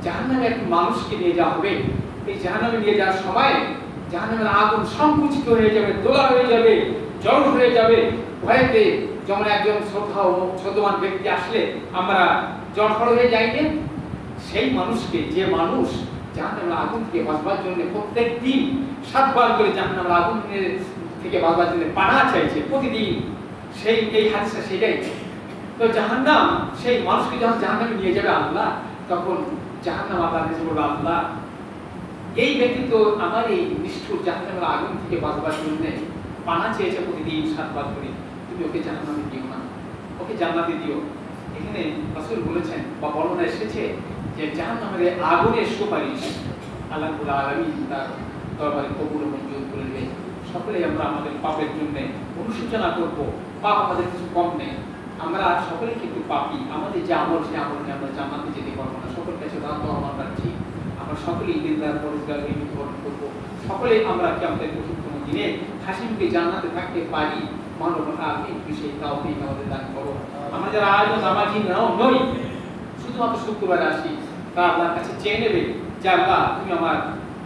জাহান্নামে এক মানুষকে নিয়ে যাওয়া হবে, এই জাহান্নামে নিয়ে যাওয়ার সময় জাহান্নামের আগুন সংকুচিত হয়ে যাবে, দোলা হয়ে যাবে, জল হয়ে যাবে ভয়েতে। যেমন একজন শ্রদ্ধাবান ব্যক্তি আসলে আমরা জড়সড় হয়ে যাই না, সেই মানুষকে, যে মানুষ জাহান্নামের আগুন থেকে বাঁচবার জন্য প্রত্যেক দিন 7 বার করে জাহান্নামের আগুন থেকে বাঁচবার জন্য পানা চাইছে প্রতিদিন, সেই এই হাদিসটা সেটাই। তো জাহান্নাম সেই মানুষকে যখন জাহান্নামে নিয়ে যাবে আল্লাহ, তখন জাহান্নাম আল্লাহর কাছে বলবে, আল্লাহ এই ব্যক্তি তো আমার এই নিষ্ঠুর জাহান্নামের আগুন থেকে বাঁচবার জন্য পানা চেয়েছে প্রতিদিন 7 বার করে, তুমি ওকে জাহান্নামে দিও না, ওকে জান্নাতে দিও। এখানে রাসূল বলেছেন বা বর্ণনা এসেছে যে জাহান্নামের আগুনের সুপারিশ আল্লাহ রাব্বুল আলামিন তার দরবারে কবুল ও মঞ্জুর করে নেবেন। সকলেই আমরা আমাদের পাপের জন্য অনুশোচনা করব, পাপ আমাদের কিছু কম নেই, আমরা সকলেই কিন্তু পাপী, আমাদের যে আমল সে আমল নিয়ে আমরা জান্নাতে যেতে পারবো না। সকল কাছে আহ্বান রাখছি, আমরা সকলেই দিনদার পরিষ্কার হয়ে মৃত্যুবরণ করবো, সকলেই আমরা কিয়ামতের কঠিন দিনে হাসিমুখে জান্নাতে থাকতে পারি। মানবতা এই বিষয়ে তাওফিক আমাদের দান করো। আমরা যারা আজও নামাজি নই, শুধুমাত্র শুক্রবারে আসি, তা আল্লাহর কাছে চেয়ে নেবে যে আল্লাহ তুমি আমার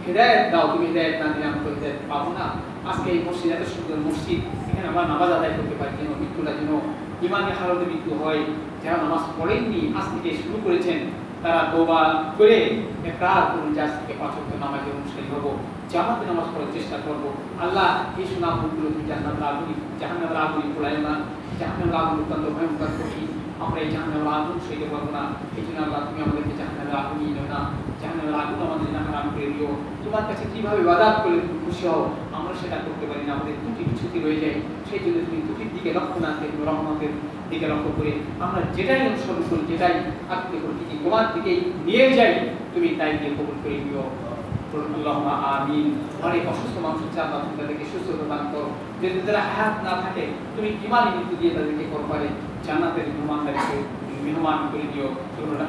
হেদায়েত দাও, তুমি হেদায়েত না দিলে আমি হেদায়েত পাবো না। আজকে এই মসজিদ এত সুন্দর মসজিদ, এখানে আমরা নামাজ আদায় করতে পারি, যেন মৃত্যুটা যেন ইমানের হালতে মৃত্যু হয়। যারা নামাজ পড়েননি আজ থেকে শুরু করেছেন, তারা তওবা করে ইকরার করুন যে আজ থেকে 5 ওয়াক্ত নামাজের অনুসারী হব, জামাতে নামাজ পড়ার চেষ্টা করব। আল্লাহ এই সোনা মুখগুলো তুমি জাহান্নামের আগুনে পোড়ায় না, জাহান্নামের আগুন অত্যন্ত ভয়ঙ্কর কঠিন, আমরা এই জাহান্নামের আগুন সইতে পারবো না। এই জন্য আল্লাহ তুমি আমাদেরকে জাহান্নামের আগুন নিও না, জাহান্নামের আগুন আমাদের জাহান্নাম করে দিও। তোমার কাছে কিভাবে ইবাদত করলে তুমি খুশি হও, আমরা সেটা করতে পারি না, আমাদের ত্রুটি বিচ্যুতি রয়ে যায়। সেই জন্য তুমি ত্রুটির দিকে লক্ষ্য না করে রহমতের দিকে লক্ষ্য করে আমরা যেটাই অনুসরণ করি, যেটাই আত্মীয় করি, তোমার দিকে নিয়ে যাই, তুমি তাই দিয়ে কবুল করে দিও। আল্লাহুম্মা আমিন। অনেক অসুস্থ মানুষ আছে, আল্লাহ তুমি তাদেরকে সুস্থতা দান করো। যদি তারা হায়াত না থাকে, তুমি ইমানি মৃত্যু দিয়ে তাদেরকে করবারে জান্নাতের মেহমান করে দিও।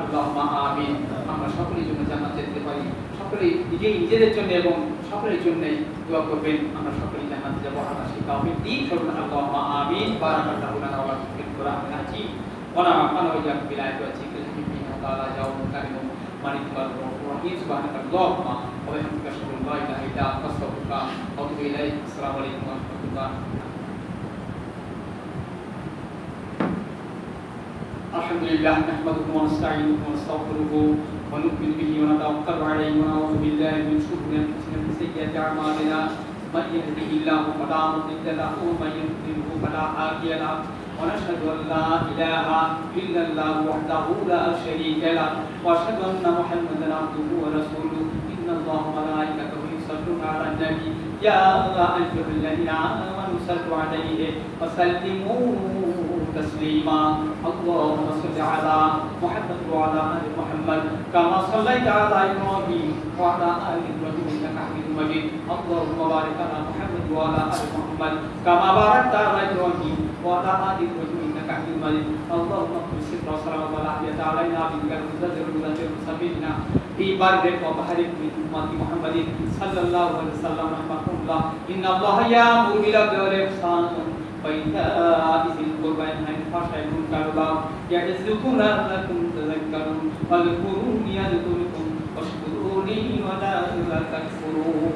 আল্লাহুম্মা আমিন। আমরা সকলের জন্য জান্নাত যেতে পারি, সকলেই নিজেদের জন্য এবং সকলের জন্য দোয়া করবেন, আমরা সকলেই জান্নাতে যাব। আল্লাহ সেই তৌফিক দিন। আল্লাহুম্মা আমিন। বারাকাল্লাহু লানা ওয়া লাকুম ফিল কুরআনিল হাকিম ওয়া নাফা'না ওয়া ইয়াকুম বিল আয়াতি ওয়া যিকরিল হাকিম ইন্নাহু তাআলা জাওয়াদুন কারীম মালিকুল রহিম। সুবহানাকাল্লাহুম্মা ওয়া বিহামদিকা আশহাদু আল্লা ইলাহা ইল্লা আনতা আস্তাগফিরুকা ওয়া আতুবু ইলাইক। আসসালামু আলাইকুম ওয়া রাহমাতুল্লাহ। আলহামদুলিল্লাহ নাহমাদুহু ওয়া নাস্তাঈনুহু ওয়া নাস্তাগফিরুহু ওয়া নু'মিनु বিহি ওয়া নাতাওয়াক্কালু আলাইহি ওয়া নাউযু বিল্লাহি মিন শুরুরি আনফুসিনা ওয়া মিন সাইয়্যাতি আ'মালিনা। من يهده الله فلا مضل له ومن يضلل فلا هادي له ونشهد ان لا اله الا الله وحده لا شريك له واشهد ان محمدا عبده ورسوله ان الله وملائكته يصلون على النبي يا ايها الذين امنوا صلوا عليه وسلموا تسليما اللهم صل على محمد وعلى ال محمد كما صليت على ابراهيم وعلى ال ابراهيم انك حميد مجيد اللهم بارك على محمد وعلى ال محمد كما باركت على ابراهيم وعلى ال ابراهيم انك حميد مجيد اللهم اغفر الستر والسلام والعافيه علينا بذكر المزدجر وذكر المسلمين في بارك وبحرك من امه محمد صلى الله عليه وسلم رحمه الله ان الله يامر بالعدل والاحسان وإيتاء ذي القربى وينهى عن الفحشاء والمنكر والبغي يعظكم لعلكم تذكرون واذكروني أذكركم واشكروا لي ولا تكفرون.